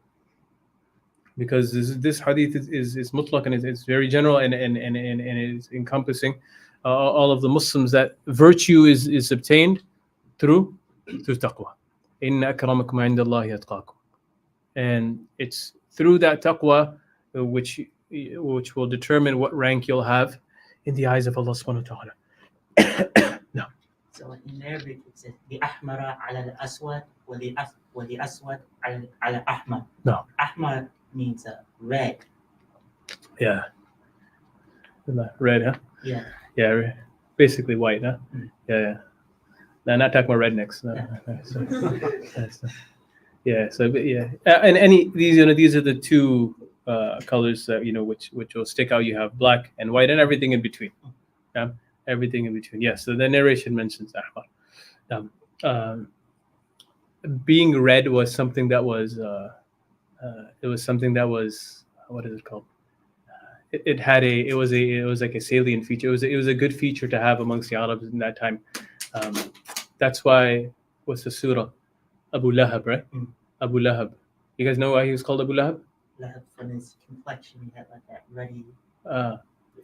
because this hadith is mutlaq, and it's very general, and it's encompassing all of the Muslims, that virtue is obtained through taqwa. Inna akramakum indallahi atqakum, and it's through that taqwa which will determine what rank you'll have in the eyes of Allah subhanahu wa ta'ala. No. So in Arabic it says the ahmara ala al-aswad wa the aswad ala ahmar. No. Ahmar means red. Yeah. Red, huh? Yeah. Yeah, basically white, huh? Mm. Yeah. No, not talking about rednecks. No. Yeah. So, and these are the two colors that which will stick out. You have black and white, and everything in between. Yeah, everything in between. Yeah. So the narration mentions ahmar. Being red was something that was what is it called? It was like a salient feature. It was a good feature to have amongst the Arabs in that time. That's why, what's the surah? Abu Lahab, right? Mm. Abu Lahab. You guys know why he was called Abu Lahab? Lahab, from his complexion, he had like that ruddy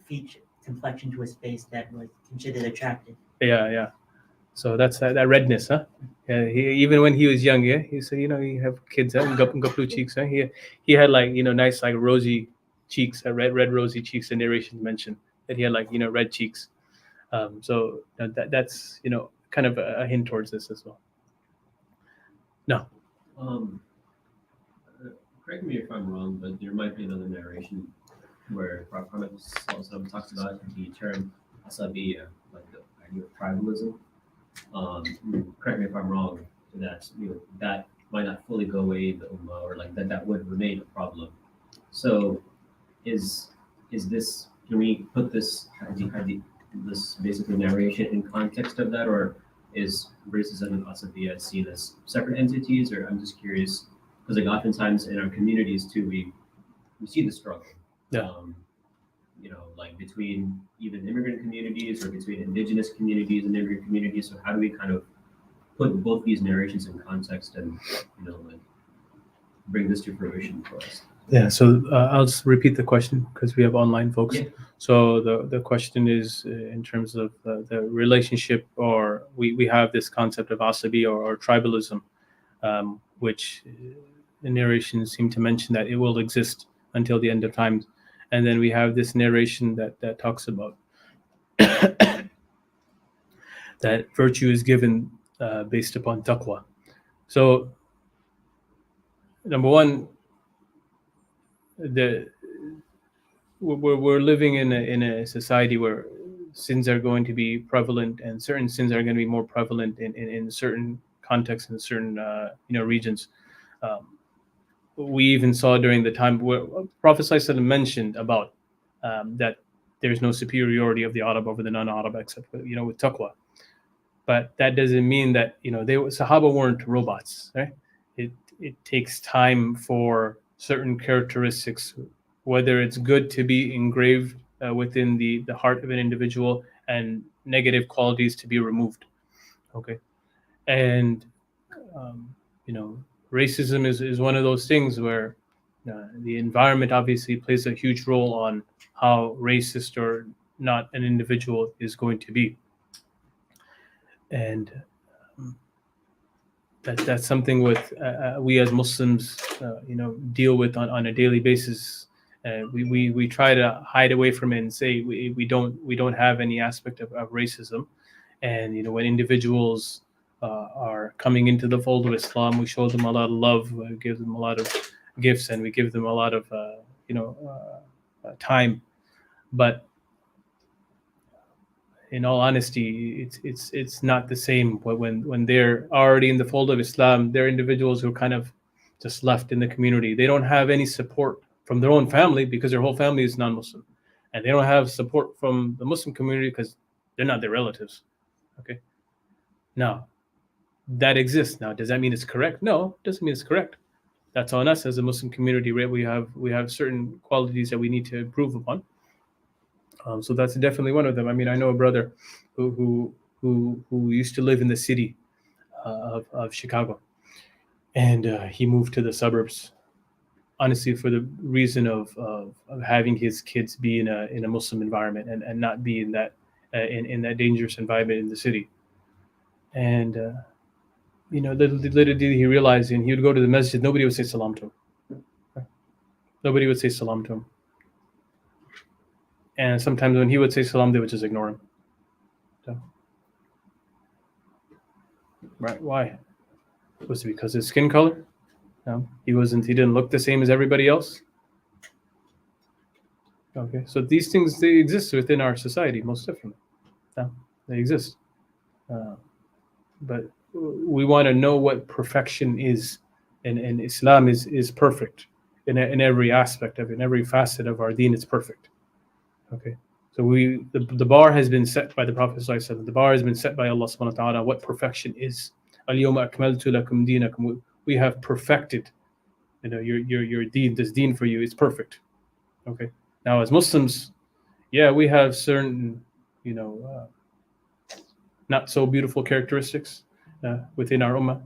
feature, complexion to his face that was considered attractive. Yeah. So that's that redness, huh? Yeah. Even when he was young, yeah, he said, you have kids, huh? Blue cheeks, huh? He had like nice like rosy cheeks, red rosy cheeks. The narration mentioned that he had like red cheeks. So that's kind of a hint towards this as well. No. Correct me if I'm wrong, but there might be another narration where Prophet talks about the term asabiya, like the idea of tribalism. Correct me if I'm wrong. That that might not fully go away in the ummah, or like that would remain a problem. So, is this? Can we put this basically narration in context of that, or is racism and asabiya seen as separate entities? Or I'm just curious, because like oftentimes in our communities too, we see the struggle. Yeah. Like between even immigrant communities, or between indigenous communities and immigrant communities. So how do we kind of put both these narrations in context and like bring this to fruition for us? Yeah, so I'll just repeat the question because we have online folks. Yeah. So the question is in terms of the relationship, or we have this concept of asabi or tribalism, which the narrations seem to mention that it will exist until the end of time. And then we have this narration that talks about that virtue is given based upon taqwa. So number one, we're living in a society where sins are going to be prevalent, and certain sins are going to be more prevalent in certain contexts, in certain regions. We even saw during the time where Prophet ﷺ mentioned about that there's no superiority of the Arab over the non-Arab except with taqwa. But that doesn't mean that Sahaba weren't robots, right? It takes time for certain characteristics, whether it's good to be engraved within the heart of an individual, and negative qualities to be removed. Okay, and racism is one of those things where the environment obviously plays a huge role on how racist or not an individual is going to be, and that's something with we as Muslims deal with on a daily basis. We try to hide away from it and say we don't have any aspect of racism, and when individuals are coming into the fold of Islam, we show them a lot of love, we give them a lot of gifts, and we give them a lot of time. But in all honesty, it's not the same when they're already in the fold of Islam. They're individuals who are kind of just left in the community. They don't have any support from their own family because their whole family is non-Muslim, and they don't have support from the Muslim community because they're not their relatives. Okay, now that exists. Now, does that mean it's correct? No, it doesn't mean it's correct. That's on us as a Muslim community, right? We have certain qualities that we need to improve upon. So that's definitely one of them. I mean, I know a brother who used to live in the city of Chicago, and he moved to the suburbs, honestly, for the reason of having his kids be in a Muslim environment and not be in that dangerous environment in the city. And little did he realize, and he would go to the masjid, nobody would say salam to him. Nobody would say salam to him. And sometimes when he would say salam, they would just ignore him. So, right? Why? Was it because of his skin color? No, he didn't look the same as everybody else. Okay, so these things, they exist within our society, most definitely. No, they exist. But we want to know what perfection is, and Islam is perfect in every aspect of it, in every facet of our deen. It's perfect. Okay, so the bar has been set by the Prophet ﷺ. The bar has been set by Allah subhanahu wa ta'ala what perfection is. Al-yawma akmaltu lakum dinakum. We have perfected, your deen. This deen for you is perfect. Okay. Now, as Muslims, we have certain, not so beautiful characteristics within our ummah.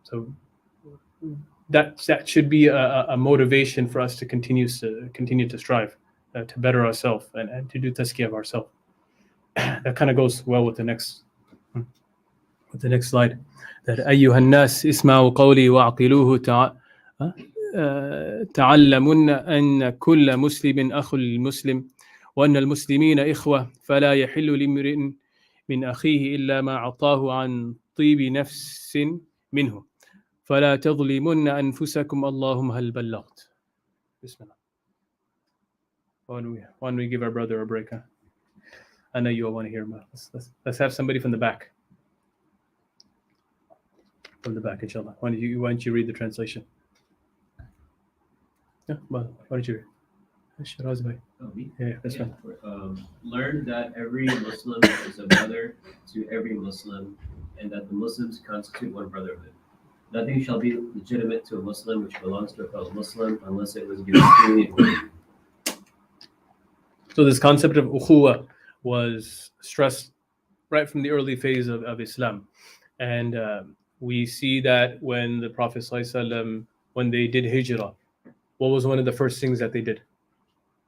So that should be a motivation for us to continue to strive. To better ourselves and to do tazkiyah of ourselves. That kind of goes well with the next slide. That أيها الناس اسمعوا قولي وأعقلوه تعلمون أن كل مسلم أخ للمسلم وأن المسلمين إخوة فلا يحل لامرئ من أخيه إلا ما أعطاه عن طيب نفس منه فلا تظلمن أنفسكم اللهم هل بلغت. بسم الله. Why don't we give our brother a break? Huh? I know you all want to hear about. Let's have somebody from the back. From the back, inshallah. Why don't you read the translation? Yeah, why don't you read? Yeah, that's fine. Learn that every Muslim is a brother to every Muslim, and that the Muslims constitute one brotherhood. Nothing shall be legitimate to a Muslim which belongs to a fellow Muslim unless it was given freely and willingly. So this concept of ukhuwa was stressed right from the early phase of Islam. And we see that when the Prophet ﷺ, when they did hijrah, what was one of the first things that they did?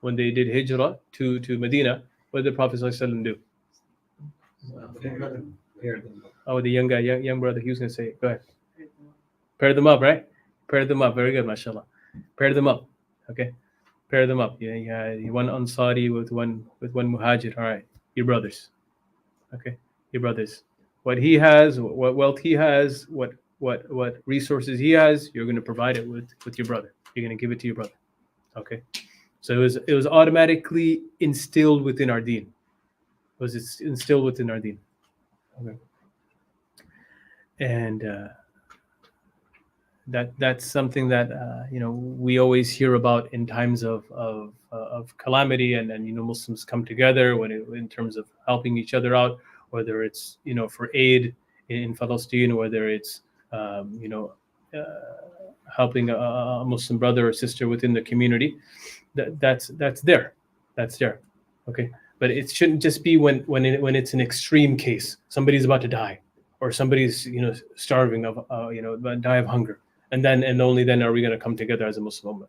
When they did hijrah to Medina, what did the Prophet ﷺ do? Oh, the young brother, he was going to say it. Go ahead. Pair them up, right? Pair them up. Very good, mashallah. Pair them up. Okay. Pair them up. Yeah. One Ansari with one Muhajir. All right. Your brothers. Okay. Your brothers. What he has, what wealth he has, what resources he has, you're going to provide it with your brother. You're going to give it to your brother. Okay. So it was automatically instilled within our deen. was instilled within our deen. Okay. And that's something that we always hear about in times of calamity, and Muslims come together in terms of helping each other out, whether it's for aid in Palestine, whether it's helping a Muslim brother or sister within the community. That's there. Okay, but it shouldn't just be when it's an extreme case. Somebody's about to die, or somebody's starving of die of hunger, and only then are we going to come together as a Muslim ummah.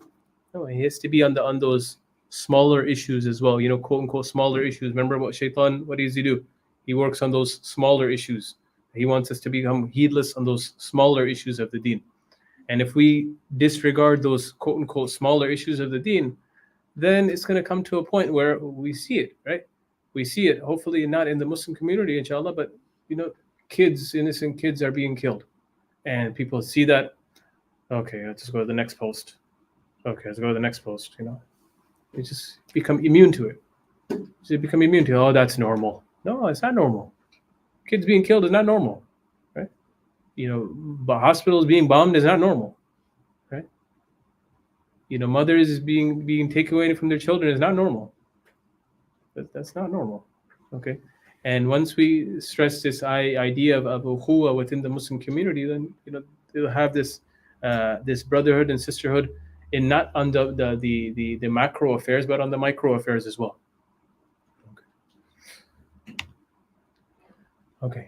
No, it has to be on those smaller issues as well. Quote unquote smaller issues. Remember what Shaitan? What does he do? He works on those smaller issues. He wants us to become heedless on those smaller issues of the deen. And if we disregard those quote unquote smaller issues of the deen, then it's going to come to a point where we see it, right? We see it, hopefully not in the Muslim community, inshallah, but innocent kids are being killed. And people see that, okay, let's just go to the next post. Okay, let's go to the next post, They just become immune to it. They become immune to, oh, that's normal. No, it's not normal. Kids being killed is not normal, right? But hospitals being bombed is not normal, right? Mothers being taken away from their children is not normal. That's not normal, okay? And once we stress this idea of ukhuwa within the Muslim community, then they'll have this brotherhood and sisterhood in not on the macro affairs, but on the micro affairs as well. Okay.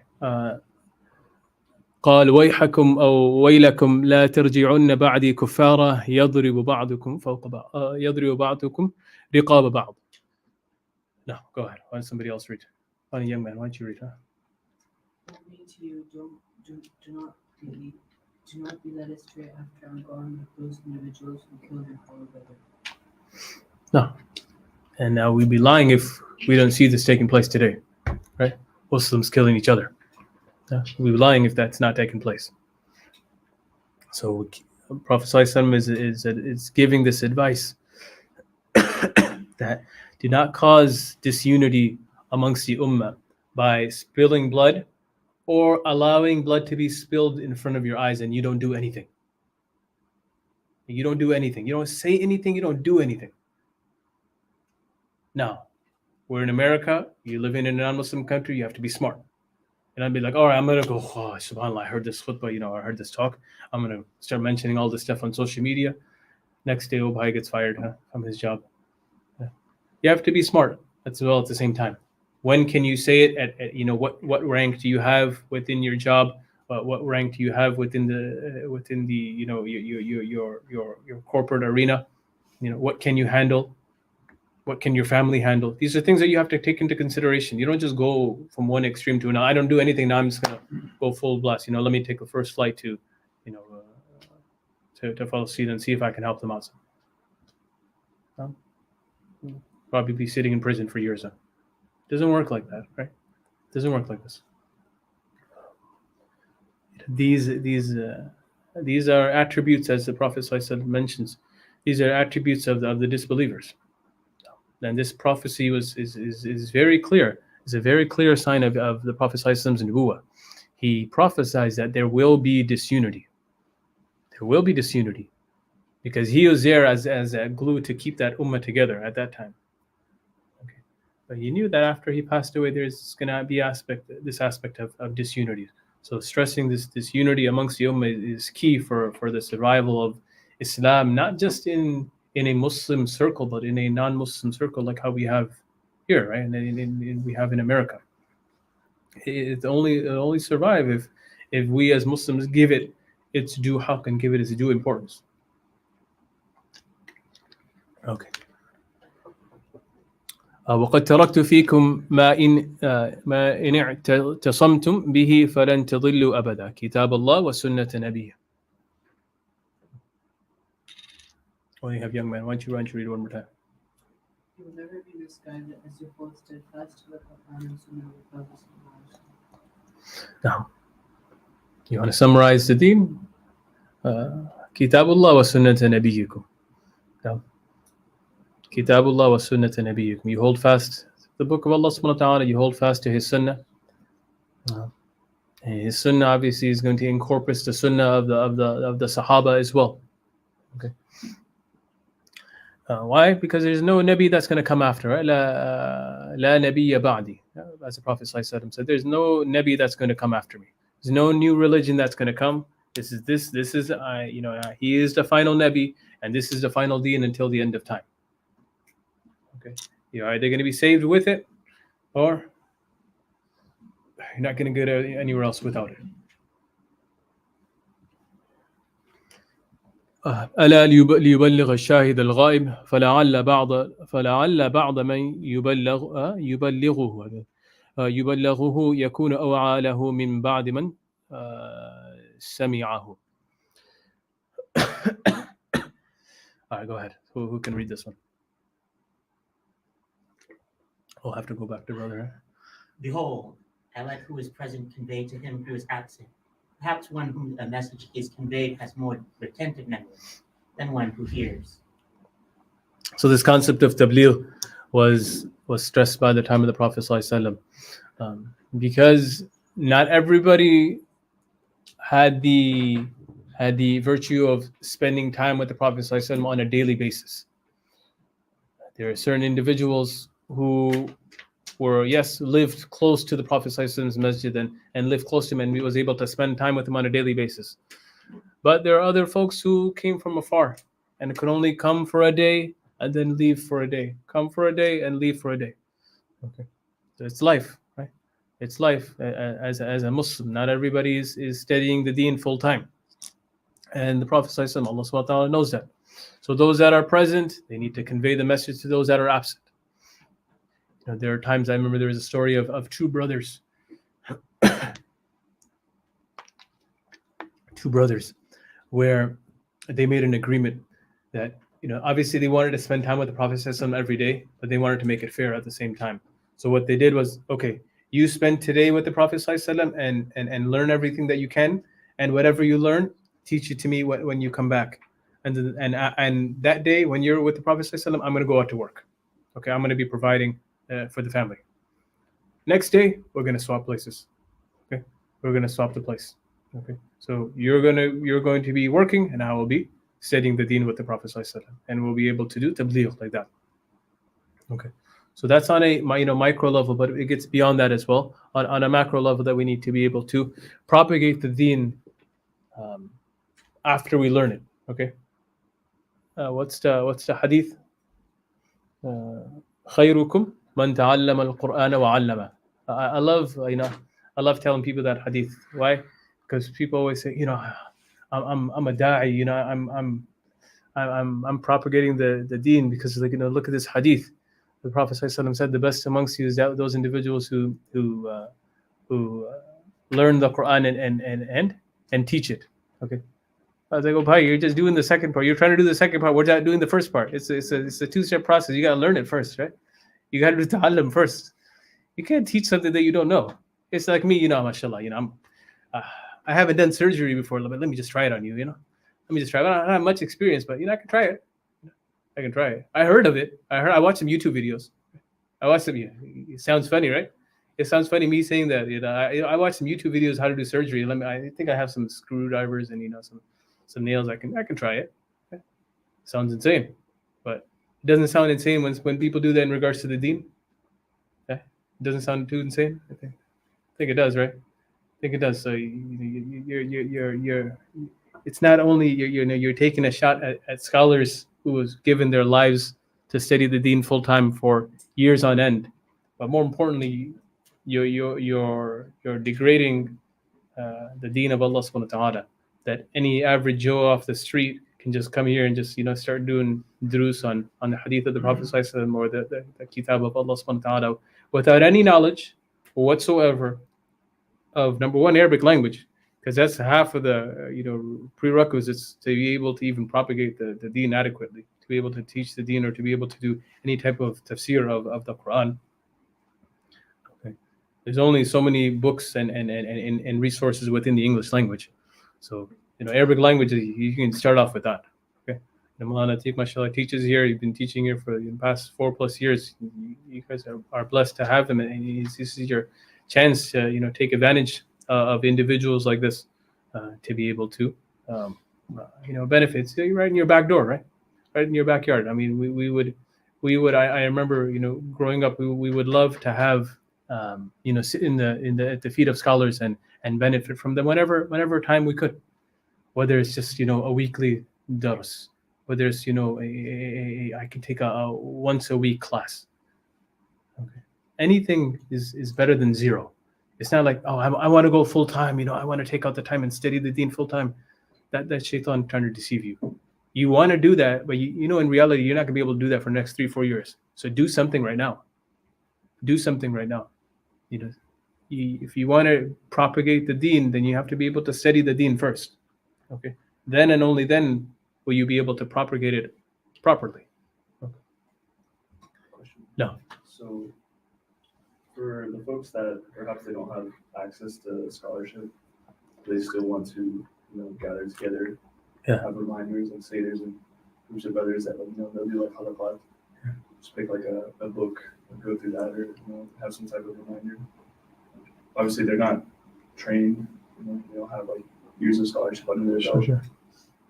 قال ويحكم أو ويلكم لا ترجعن بعدي كفارا يضرب بعضكم رقاب بعض. No, go ahead. Why don't somebody else read? Why don't young man? Why don't you read? Woe be to you! Do not be led astray after I'm gone with those individuals who killed your fellow brother. No, and now we'd be lying if we don't see this taking place today, right? Muslims killing each other. We'd be lying if that's not taking place. So Prophet ﷺ is giving this advice that do not cause disunity amongst the ummah by spilling blood or allowing blood to be spilled in front of your eyes and you don't do anything. You don't do anything. You don't say anything. You don't do anything. Now, we're in America. You live in a non-Muslim country. You have to be smart. And I'd be like, all right, I'm going to go, oh, subhanAllah, I heard this khutbah, I heard this talk. I'm going to start mentioning all this stuff on social media. Next day, Bhai gets fired from his job. You have to be smart as well at the same time. When can you say it at what rank do you have within your job? What rank do you have within the your corporate arena? What can you handle? What can your family handle? These are things that you have to take into consideration. You don't just go from one extreme to another. I don't do anything now. I'm just gonna go full blast. Let me take a first flight to Palestine and see if I can help them out. Probably be sitting in prison for years. Doesn't work like that, right? Doesn't work like this. These are attributes, as the Prophet ﷺ mentions. These are attributes of the disbelievers. And this prophecy is very clear. It's a very clear sign of the Prophet ﷺ's nubuwwah. He prophesies that there will be disunity. There will be disunity because he was there as a glue to keep that ummah together at that time. Okay. But he knew that after he passed away, there's going to be this aspect of disunity. So stressing this unity amongst the ummah is key for the survival of Islam, not just in a Muslim circle, but in a non-Muslim circle like how we have here, right? And we have in America. It only survive if we as Muslims give it its due haqq and give it its due importance. Okay. وقد تركت فيكم ما إن اعتصمتم به فلن تضلوا أبدا كتاب الله وسنة نبيه. Oh, you have young man. Why don't you read one more time? You will never be misguided as you hold steadfast to the Quran and Sunnah of the Prophet. Now, you want to summarize the deen? Kitabullah wa sunnata nabiyikum. Kitabullah wa sunnata nabiyikum. You hold fast the book of Allah subhanahu wa ta'ala, you hold fast to His sunnah. And His sunnah obviously is going to incorporate the sunnah of the Sahaba as well. Okay. Why? Because there's no Nabi that's going to come after. Right? La nabiyya ba'di. As the Prophet ﷺ said, there's no Nabi that's going to come after me. There's no new religion that's going to come. This is he is the final Nabi, and this is the final deen until the end of time. Okay, you're either going to be saved with it, or you're not going to go anywhere else without it. ألا ليبلغ الشاهد الغائب فلعل بعض من يبلغه يكون أوعى له من بعد من سمعه. All right, go ahead. Who can read this one? I'll have to go back to brother. Behold, I let who is present convey to him who is absent. Perhaps one whom a message is conveyed has more retentive memory than one who hears. So this concept of tabligh was stressed by the time of the Prophet ﷺ, because not everybody had the virtue of spending time with the Prophet ﷺ on a daily basis. There are certain individuals who lived close to the Prophet ﷺ's masjid and lived close to him and was able to spend time with him on a daily basis. But there are other folks who came from afar and could only come for a day and then leave for a day. Come for a day and leave for a day. Okay, so it's life, right? It's life as a Muslim. Not everybody is studying the deen full time. And the Prophet ﷺ, Allah subhanahu wa ta'ala knows that. So those that are present, they need to convey the message to those that are absent. There are times, I remember there was a story of two brothers. Two brothers, where they made an agreement that, obviously they wanted to spend time with the Prophet ﷺ every day, but they wanted to make it fair at the same time. So what they did was, okay, you spend today with the Prophet ﷺ and learn everything that you can, and whatever you learn, teach it to me when you come back. And that day when you're with the Prophet ﷺ, I'm going to go out to work. Okay, I'm going to be providing for the family. Next day, we're going to swap places. Okay, we're going to swap the place. Okay, so you're going to be working, and I will be studying the deen with the Prophet ﷺ, and we'll be able to do tabligh like that. Okay, so that's on a micro level, but it gets beyond that as well. On a macro level, that we need to be able to propagate the deen after we learn it. Okay, what's the hadith? خيركم من تعلم القرآن وعلمه. I love telling people that hadith. Why? Because people always say, I'm a da'i, I'm propagating the deen because look at this hadith. The Prophet ﷺ said the best amongst you is those individuals who learn the Quran and teach it. Okay. I was like, oh, bhai, you're just doing the second part. You're trying to do the second part. We're not doing the first part. It's a two-step process. You got to learn it first, right? You got to do ta'allam first. You can't teach something that you don't know. It's like me, mashallah. I haven't done surgery before, but let me just try it on you. Let me just try it. I don't have much experience, but I can try it. I can try it. I heard of it. I watched some YouTube videos. I watched them. It sounds funny, right? It sounds funny me saying that. I watched some YouTube videos how to do surgery. I think I have some screwdrivers and some nails. I can try it. Okay. Sounds insane, but it doesn't sound insane when people do that in regards to the deen. Yeah, it doesn't sound too insane. I think it does, right? I think it does. So you're it's not only you're taking a shot at scholars who has given their lives to study the deen full time for years on end, but more importantly, you're degrading the deen of Allah subhanahu wa ta'ala. That any average Joe off the street can just come here and just start doing durus on the hadith of the Prophet ﷺ or the kitab of Allah subhanahu wa ta'ala without any knowledge whatsoever of, number one, Arabic language, because that's half of the prerequisites to be able to even propagate the deen adequately, to be able to teach the deen or to be able to do any type of tafsir of the Quran. Okay, there's only so many books and resources within the English language. So, Arabic language, you can start off with that. Okay, Mawlana Asif, mashallah, teaches here. You've been teaching here for the past 4+ years. You guys are blessed to have him, and this is your chance to take advantage of individuals like this to be able to benefits right in your back door, right in your backyard. I mean, we would. I remember growing up, we would love to have sit at the feet of scholars and benefit from them whenever time we could, whether it's just a weekly dars, whether it's I can take a once a week class. Okay, anything is better than zero. It's not like, oh, I want to go full time. I want to take out the time and study the deen full time. That shaitan trying to deceive you. You want to do that, but in reality, you're not gonna be able to do that for the next 3-4 years. So do something right now. Do something right now. If you want to propagate the deen, then you have to be able to study the deen first. Okay. Then and only then will you be able to propagate it properly. Okay. Question. No. So, for the folks that perhaps they don't have access to scholarship, they still want to, gather together, have reminders and seders and groups of brothers that they'll do like halaqat, just pick like a book and go through that, or have some type of reminder. Obviously, they're not trained, they don't have like years of scholarship under their belt. Sure.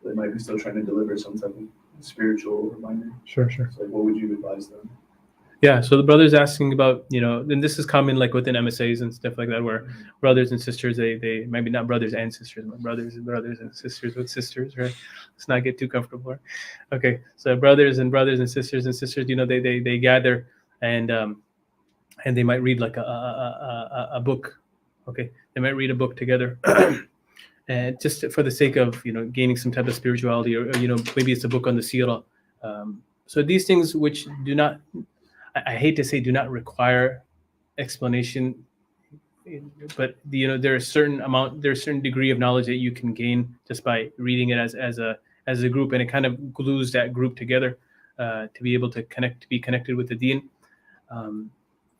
They might be still trying to deliver some type of spiritual reminder. Sure. So, like, what would you advise them? Yeah, so the brother's asking about, and this is common like within MSAs and stuff like that, where brothers and sisters, they maybe not brothers and sisters, but brothers and sisters with sisters, right? Let's not get too comfortable. Right? Okay, so brothers and sisters, they gather and they might read like a book. Okay, they might read a book together. And just for the sake of gaining some type of spirituality, or maybe it's a book on the seerah. So these things which do not, I hate to say, do not require explanation, but there's a certain degree of knowledge that you can gain just by reading it as a group, and it kind of glues that group together to be able to be connected with the deen.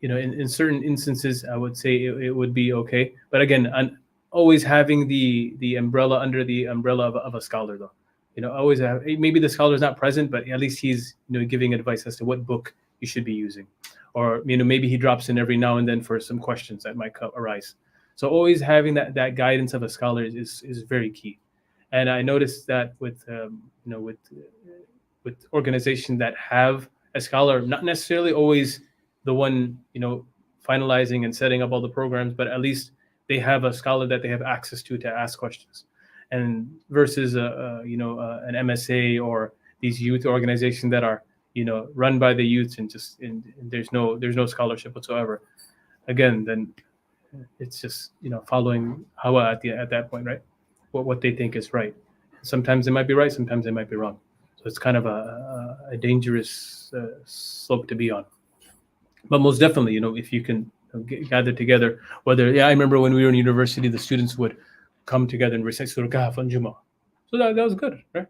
In certain instances, I would say it would be okay, but again, always having the umbrella under the umbrella of a scholar, though. Always have, maybe the scholar's not present, but at least he's giving advice as to what book you should be using, or maybe he drops in every now and then for some questions that might arise. So always having that guidance of a scholar is very key. And I noticed that with organizations that have a scholar, not necessarily always the one finalizing and setting up all the programs, but at least they have a scholar that they have access to ask questions. And versus an MSA or these youth organizations that are run by the youth and there's no scholarship whatsoever. Again, then it's just following hawa at that point, right? What they think is right. Sometimes they might be right, sometimes they might be wrong. So it's kind of a dangerous slope to be on. But most definitely, if you can gather together, I remember when we were in university, the students would come together and recite Surah Kahf on Jummah. So that was good, right?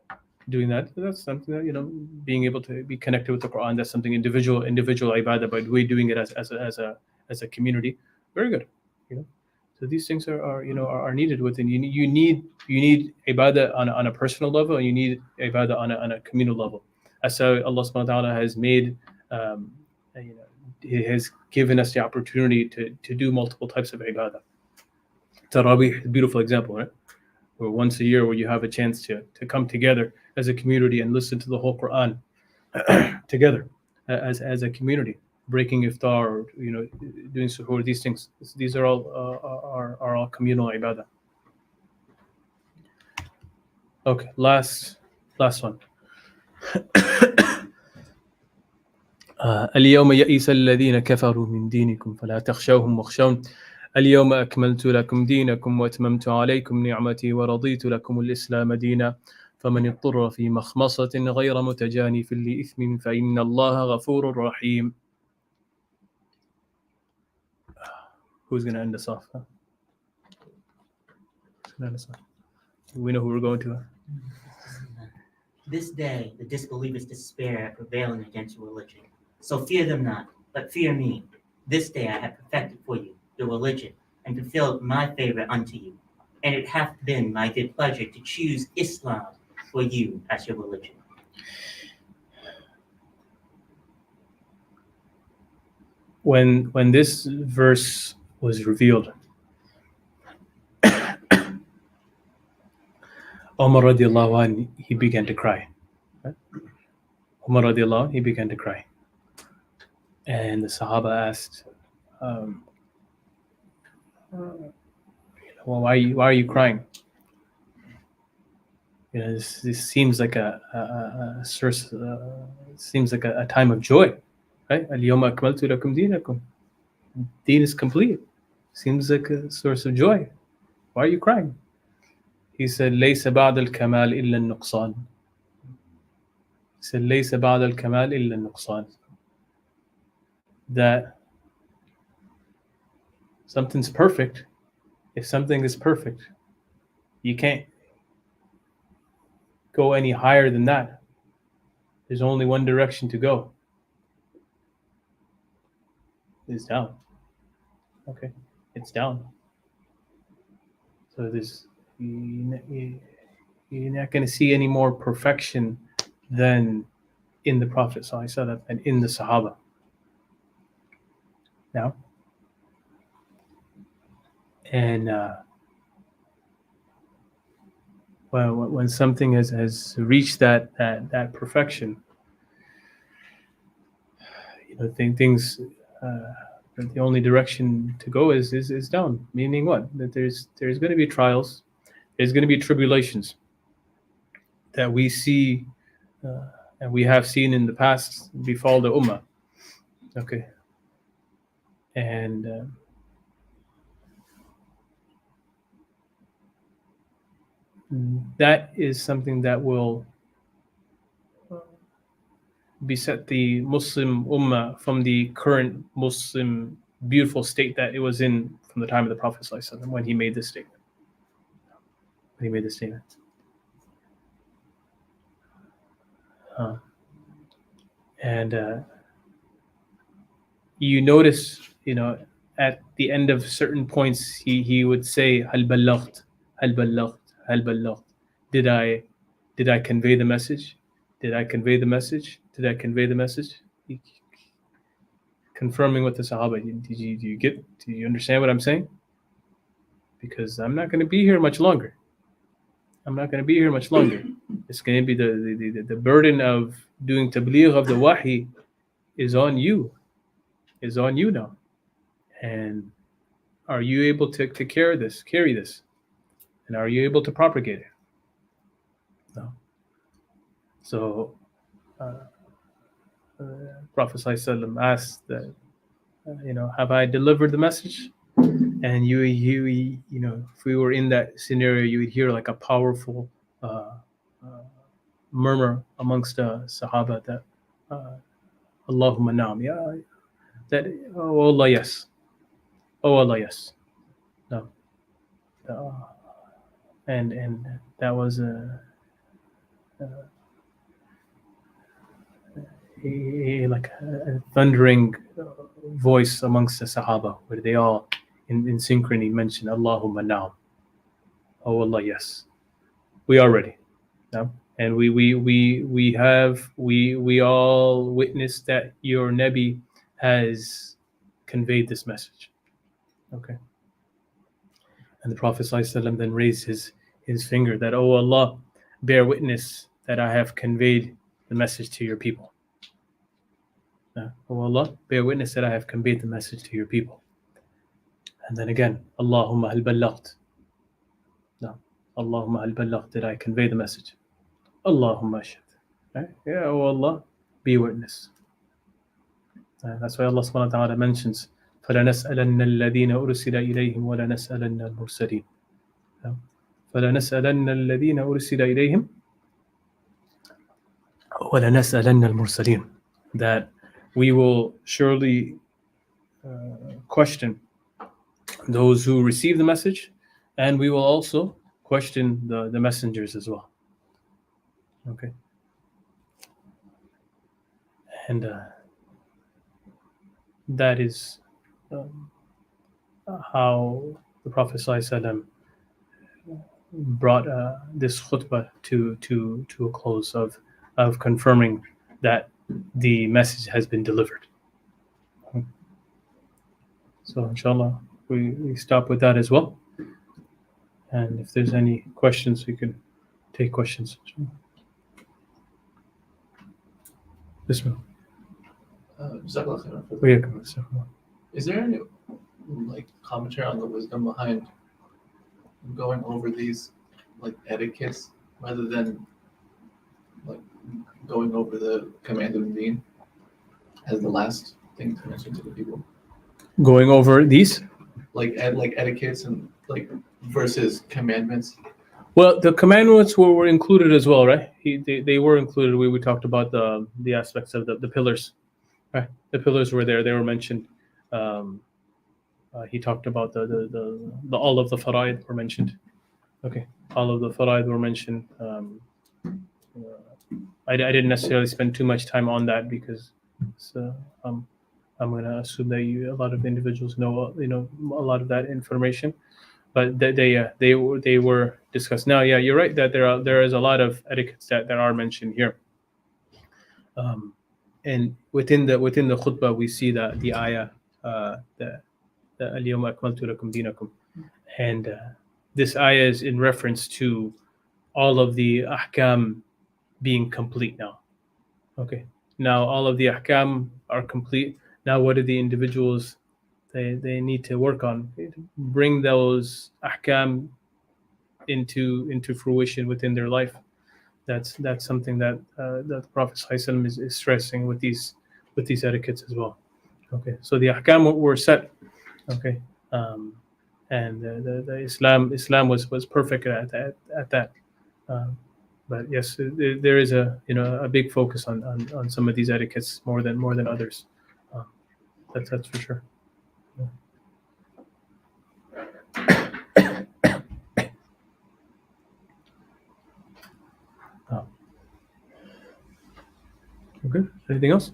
Doing that, that's something that being able to be connected with the Quran. That's something individual ibadah, but we're doing it as a community. Very good, So these things are needed within. You need ibadah on a personal level, and you need ibadah on a communal level. That's how Allah subhanahu wa ta'ala has made. He has given us the opportunity to do multiple types of ibadah. Tarawih is a beautiful example, right? Or once a year where you have a chance to come together as a community and listen to the whole Quran together as a community, breaking iftar, or doing suhoor. These things, these are all communal ibadah. Okay, last one. اليوم يئس الذين كفروا من دينكم فلا تخشوهم واخشون اليوم أكملت لكم دينكم وأتممت عليكم نعمتي ورضيت لكم الإسلام دينا فمن اضطر في مخمصة غير متجانف لإثم فإن الله غفور رحيم. Who's going to end us off? We know who we're going to. This day, the disbelievers despair at prevailing against your religion. So fear them not, but fear me. This day I have perfected for you your religion, and fulfilled my favor unto you. And it hath been my good pleasure to choose Islam for you as your religion. When this verse was revealed, Umar radiallahu anh, he began to cry. Umar radiallahu anh, he began to cry. And the Sahaba asked, well, why are you crying? You know, this seems like a source. Seems like a time of joy, right? Al-yawma akmaltu lakum dinakum. Deen is complete. Seems like a source of joy. Why are you crying? He said, "Laysa ba'da al-kamal illa al-nuqsan." He said, "Laysa ba'da al-kamal illa al-nuqsan." That something's perfect. If something is perfect, you can't go any higher than that. There's only one direction to go. It's down. Okay, it's down. So you're not going to see any more perfection than in the Prophet ﷺ and in the Sahaba. Now, and when something has reached that perfection, you know, things. The only direction to go is down. Meaning what? That there's going to be trials, there's going to be tribulations that we see and we have seen in the past befall the ummah. Okay, and that is something that will beset the Muslim ummah from the current Muslim beautiful state that it was in from the time of the Prophet ﷺ when he made this statement. And you notice, you know, at the end of certain points, he would say, "Hal ballaght, hal ballaght, hal ballaght." Did I convey the message? Did I convey the message? Did I convey the message? Confirming with the Sahaba. Do you understand what I'm saying? Because I'm not going to be here much longer. It's going to be the burden of doing tabligh of the wahi is on you. Is on you now. And are you able to carry this? And are you able to propagate it? No. So Prophet ﷺ asked that, you know, have I delivered the message? And you know, if we were in that scenario, you would hear like a powerful murmur amongst the Sahaba that Allahumma naam, yeah, that oh Allah yes, oh Allah yes, no, and that was like a thundering voice amongst the Sahaba, where they all in synchrony mention Allahumma naam, oh Allah yes, we are ready. No? And we all witness that your Nabi has conveyed this message. Okay. And the Prophet ﷺ then raised his finger that, oh Allah, bear witness that I have conveyed the message to your people. Oh Allah, bear witness that I have conveyed the message to your people. And then again, Allahumma hal ballaght. No, Allahumma hal ballaght, did I convey the message? Allahumma ashhad. Right? Yeah, oh Allah, be witness. That's why Allah subhanahu wa ta'ala mentions فَلَنَسْأَلَنَّ الَّذِينَ أُرْسِلَ إِلَيْهِمْ وَلَنَسْأَلَنَّ الْمُرْسَلِينَ. فَلَنَسْأَلَنَّ الَّذِينَ أُرْسِلَ إِلَيْهِمْ وَلَنَسْأَلَنَّ الْمُرْسَلِينَ. That we will surely question those who receive the message, and we will also question the messengers as well. Okay. And that is how the Prophet ﷺ brought this khutbah to a close of of confirming that the message has been delivered. So inshallah, we stop with that as well. And if there's any questions, we can take questions. Bismillah. Jazakallah khairan. Wa Is there any like commentary on the wisdom behind going over these like etiquettes rather than like going over the command of deen as the last thing to mention to the people? Going over these? Like etiquettes and like versus commandments. Well, the commandments were included as well, right? They were included. We talked about the aspects of the pillars, right? The pillars were there. They were mentioned. He talked about the all of the faraid were mentioned. Okay, all of the faraid were mentioned. I didn't necessarily spend too much time on that because I'm going to assume that a lot of individuals know a lot of that information. But they were discussed. Now, yeah, you're right that there is a lot of etiquettes that are mentioned here. And within the khutbah, we see that the ayah, the al-yawma akmaltu lakum dinakum, and this ayah is in reference to all of the ahkam being complete now. Okay, now all of the ahkam are complete. Now, what do the individuals they need to work on? Bring those ahkam into fruition within their life. That's something that the Prophet ﷺ is stressing with these etiquettes as well. Okay, so the ahkam were set. Okay, and the Islam was perfect at that. But yes, there is a big focus on some of these etiquettes more than others. That's for sure. Okay. Anything else?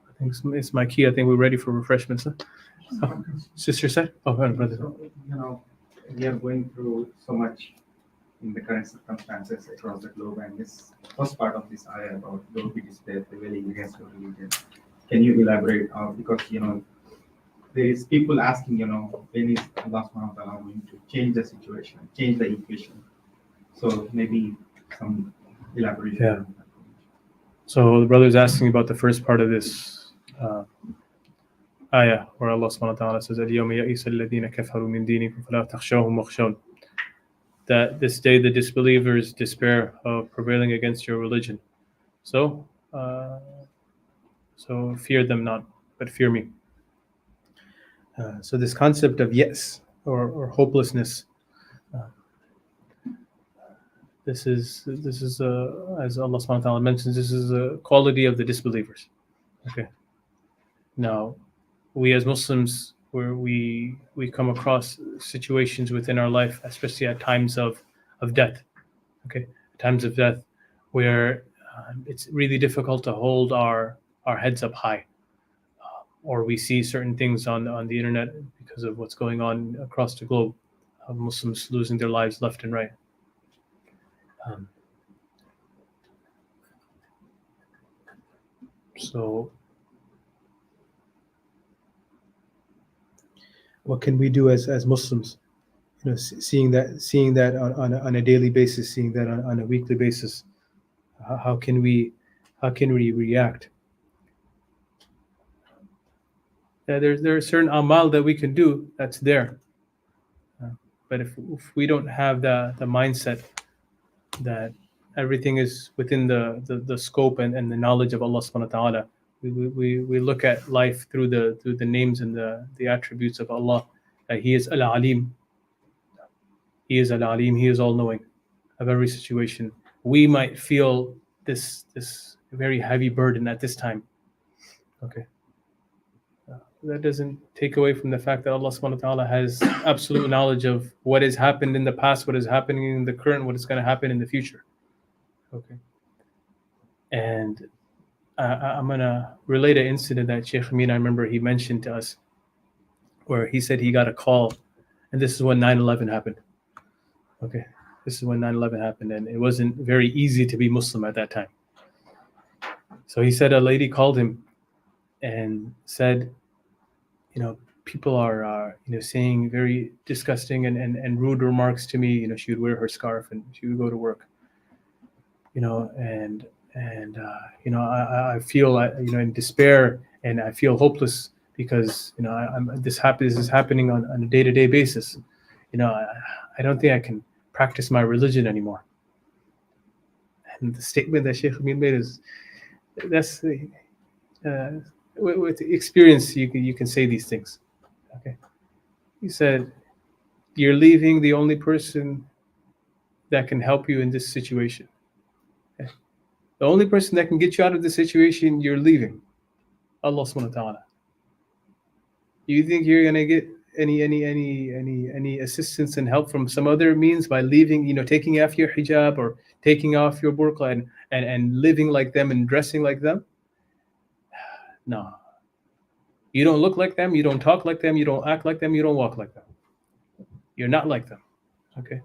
I think it's my key. I think we're ready for refreshments. Huh? Oh, sister said? Oh, brother. We are going through so much in the current circumstances across the globe, and this first part of this ayah about don't be displayed rebelling against your religion. Can you elaborate? Because there is people asking, when is Allah subhanahu wa ta'ala going to change the situation, change the equation? So maybe some elaboration. Yeah. So the brother is asking about the first part of this ayah, where Allah subhanahu wa ta'ala says, "Al-yawma ya'isa alladhina kafaru min dinikum fala takhshawhum wakhshawun." That this day the disbelievers despair of prevailing against your religion. So fear them not, but fear me. So this concept of yes or hopelessness, this is as Allah subhanahu wa ta'ala mentions, this is a quality of the disbelievers. Okay. Now, we as Muslims, where we come across situations within our life, especially at times of death. Okay, times of death, where it's really difficult to hold our heads up high, or we see certain things on the internet because of what's going on across the globe, of Muslims losing their lives left and right. So what can we do as Muslims? Seeing that on a daily basis, seeing that on a weekly basis, how can we react? There are certain amal that we can do that's there, but if we don't have the mindset that everything is within the scope and the knowledge of Allah subhanahu wa ta'ala, we look at life through the names and the attributes of Allah. He is Al-Alim. He is Al-Alim. He is all-knowing of every situation. We might feel this very heavy burden at this time. Okay. That doesn't take away from the fact that Allah subhanahu wa ta'ala has absolute knowledge of what has happened in the past, what is happening in the current, what is going to happen in the future. Okay. And I'm going to relate an incident that Sheikh Amin, I remember he mentioned to us, where he said he got a call, and this is when 9/11 happened. Okay. This is when 9/11 happened, and it wasn't very easy to be Muslim at that time. So he said a lady called him and said, people are, saying very disgusting and rude remarks to me. She would wear her scarf and she would go to work. I feel, in despair, and I feel hopeless because, this is happening on a day-to-day basis. I don't think I can practice my religion anymore. And the statement that Sheikh Amin made is, that's with experience, you can say these things. Okay. He said, you're leaving the only person that can help you in this situation. Okay. The only person that can get you out of this situation, you're leaving. Allah subhanahu wa ta'ala. You think you're gonna get any assistance and help from some other means by leaving, taking off your hijab or taking off your burqa and living like them and dressing like them? No. You don't look like them, you don't talk like them, you don't act like them, you don't walk like them. You're not like them. Okay?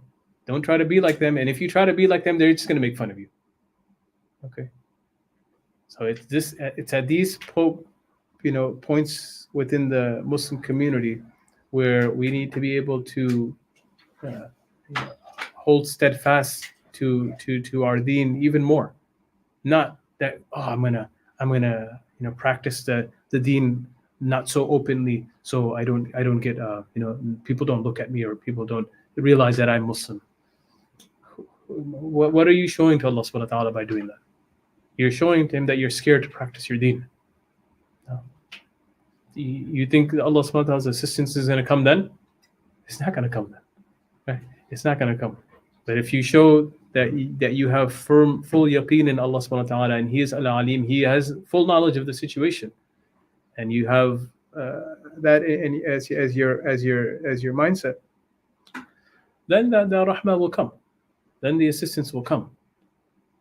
Don't try to be like them, and if you try to be like them, they're just going to make fun of you. Okay? So it's at these points within the Muslim community where we need to be able to hold steadfast to our deen even more. Not that I'm gonna practice the deen not so openly, so I don't get people don't look at me or people don't realize that I'm Muslim. What are you showing to Allah subhanahu wa ta'ala by doing that? You're showing to him that you're scared to practice your deen. No. You think Allah subhanahu wa ta'ala's assistance is going to come then? It's not going to come then. Right? It's not going to come. But if you show that you have full yaqeen in Allah subhanahu wa ta'ala, and He is al-alim, He has full knowledge of the situation, and you have that as your mindset, then the rahmah will come. Then the assistance will come.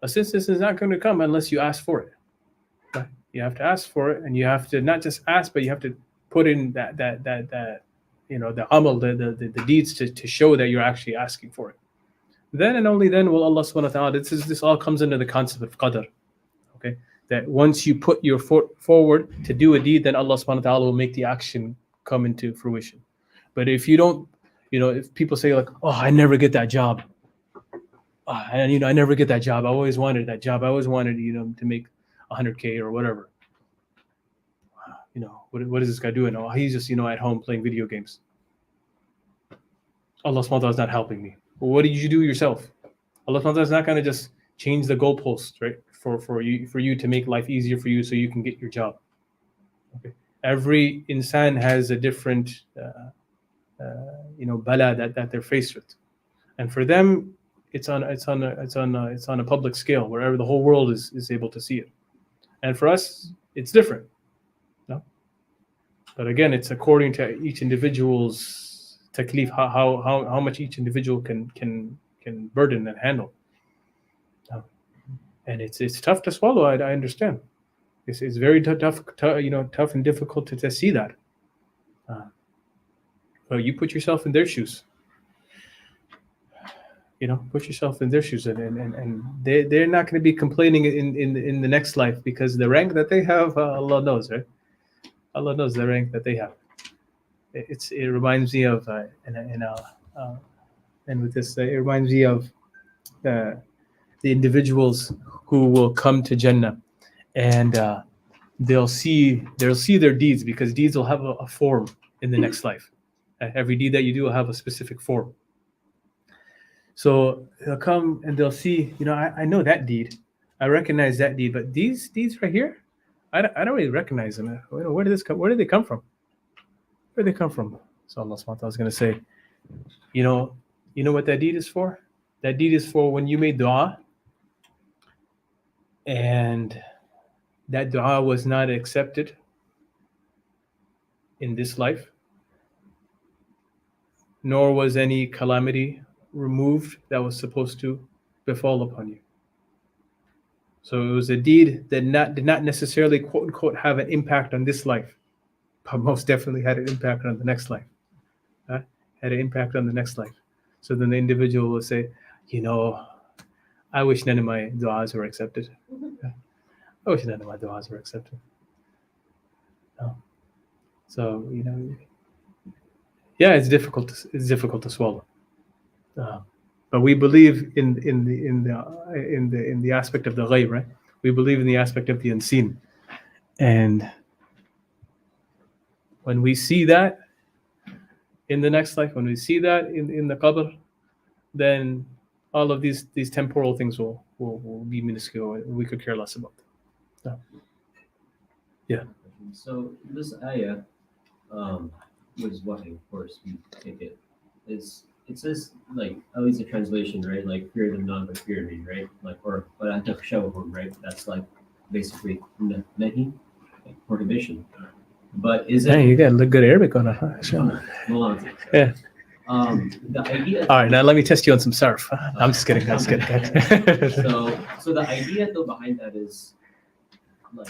Assistance is not going to come unless you ask for it. Right? You have to ask for it, and you have to not just ask, but you have to put in that the amal, the deeds to show that you're actually asking for it. Then and only then will Allah subhanahu wa ta'ala, this all comes into the concept of qadr. Okay? That once you put your foot forward to do a deed, then Allah subhanahu wa ta'ala will make the action come into fruition. But if you don't, if people say like, oh, I never get that job. I never get that job. I always wanted that job. I always wanted, to make 100K or whatever. What is this guy doing? Oh, he's just, at home playing video games. Allah subhanahu wa ta'ala is not helping me. Well, what did you do yourself? Allah subhanahu wa ta'ala is not going to just change the goalpost, right? For you to make life easier for you so you can get your job. Okay. Every insan has a different bala that they're faced with. And for them, it's on a public scale wherever the whole world is able to see it. And for us, it's different. No? But again, it's according to each individual's taklif, how much each individual can burden and handle. And it's tough to swallow. I understand. It's very tough and difficult to see that. But you put yourself in their shoes. Put yourself in their shoes, and they're not going to be complaining in the next life, because the rank that they have, Allah knows, right? Allah knows the rank that they have. It reminds me of and with this, it reminds me of the individuals who will come to Jannah, and they'll see their deeds, because deeds will have a form in the next life. Every deed that you do will have a specific form. So they'll come and they'll see, I know that deed, I recognize that deed, but these deeds right here, I don't really recognize them. Where did they come from? Where did they come from? So Allah subhanahu wa ta'ala is going to say, you know what that deed is for? That deed is for when you made dua, and that dua was not accepted in this life, nor was any calamity removed that was supposed to befall upon you. So it was a deed that did not necessarily, quote unquote, have an impact on this life, but most definitely had an impact on the next life. Had an impact on the next life. So then the individual will say, I wish none of my du'as were accepted. I wish none of my du'as were accepted. No. So, yeah, it's difficult to swallow. But we believe in the aspect of the ghaib, right? We believe in the aspect of the unseen. And when we see that in the next life, when we see that in the qabr, then all of these temporal things will be minuscule. We could care less about them. Yeah. So this ayah, which is what, of course, we take it, it says, like, at least a translation, right? Like, fear them not, but fear me, right? Like, or right? That's like basically nahi, like prohibition. But is it? Hey, you got good Arabic on it, huh? Sure. Yeah. The idea. All right, now let me test you on some surf. I'm just kidding. So the idea though behind that is like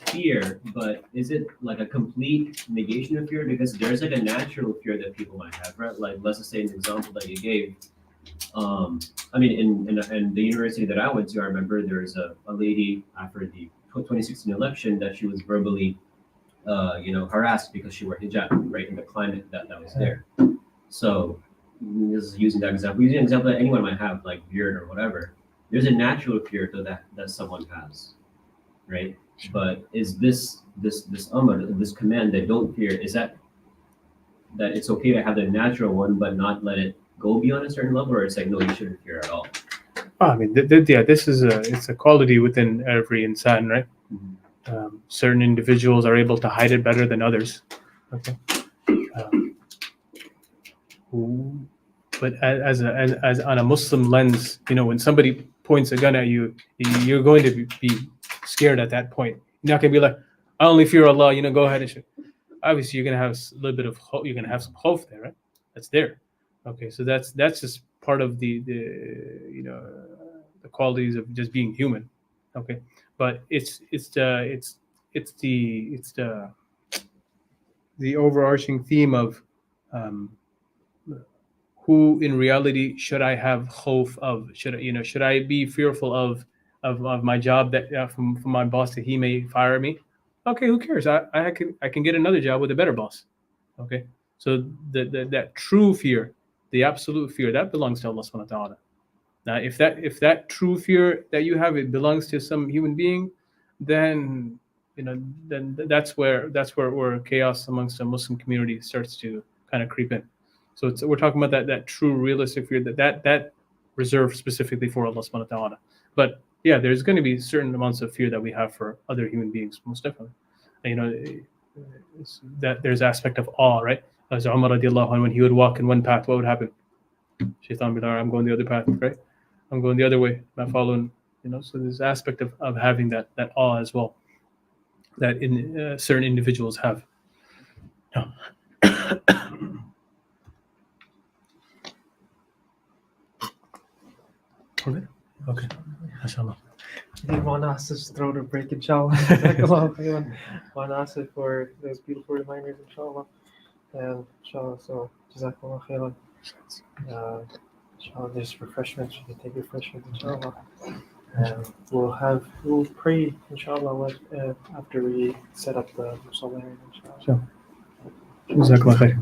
fear, but is it like a complete negation of fear? Because there's like a natural fear that people might have, right? Like, let's just say an example that you gave. I mean, in the university that I went to, I remember there was a lady after the 2016 election that she was verbally, harassed because she wore hijab, right, in the climate that was there. So, this is using that example. Using an example that anyone might have, like beard or whatever. There's a natural fear though that someone has, right? But is this amr, this command that don't fear, is that it's okay to have the natural one but not let it go beyond a certain level, or it's like, no, you shouldn't fear at all? I mean, this is it's a quality within every insan, right? Mm-hmm. Certain individuals are able to hide it better than others. Okay. But as on a Muslim lens, when somebody points a gun at you, you're going to be scared at that point. You're not going to be like, I only fear Allah, go ahead and shoot. Obviously, you're going to have a little bit of hope. You're going to have some hope there, right? That's there. Okay, so that's just part of the qualities of just being human. Okay, but it's the overarching theme of who in reality should I have khawf of? Should I be fearful of my job that from my boss that he may fire me? Okay, who cares? I can get another job with a better boss. Okay, so that true fear, the absolute fear, that belongs to Allah subhanahu wa ta'ala. Now, if that true fear that you have, it belongs to some human being, then that's where chaos amongst the Muslim community starts to kind of creep in. So we're talking about that true realistic fear that reserved specifically for Allah subhanahu wa ta'ala. But yeah, there's going to be certain amounts of fear that we have for other human beings, most definitely. That there's aspect of awe, right? As Umar radiallahu anhu, when he would walk in one path, what would happen? Shaitan would be like, I'm going the other path, right? I'm going the other way, not following. So there's aspect of having that awe as well, that in certain individuals have. Okay. MashaAllah. I think Mawlana Asif's throat to break, inshallah. Mawlana Asif for those beautiful reminders, inshallah. And inshallah, so Jazakallah khairan. Inshallah, there's refreshments. You can take refreshments, inshallah. And we'll pray, inshallah, after we set up the musalla area, inshallah. Sure. Jazakallah khair.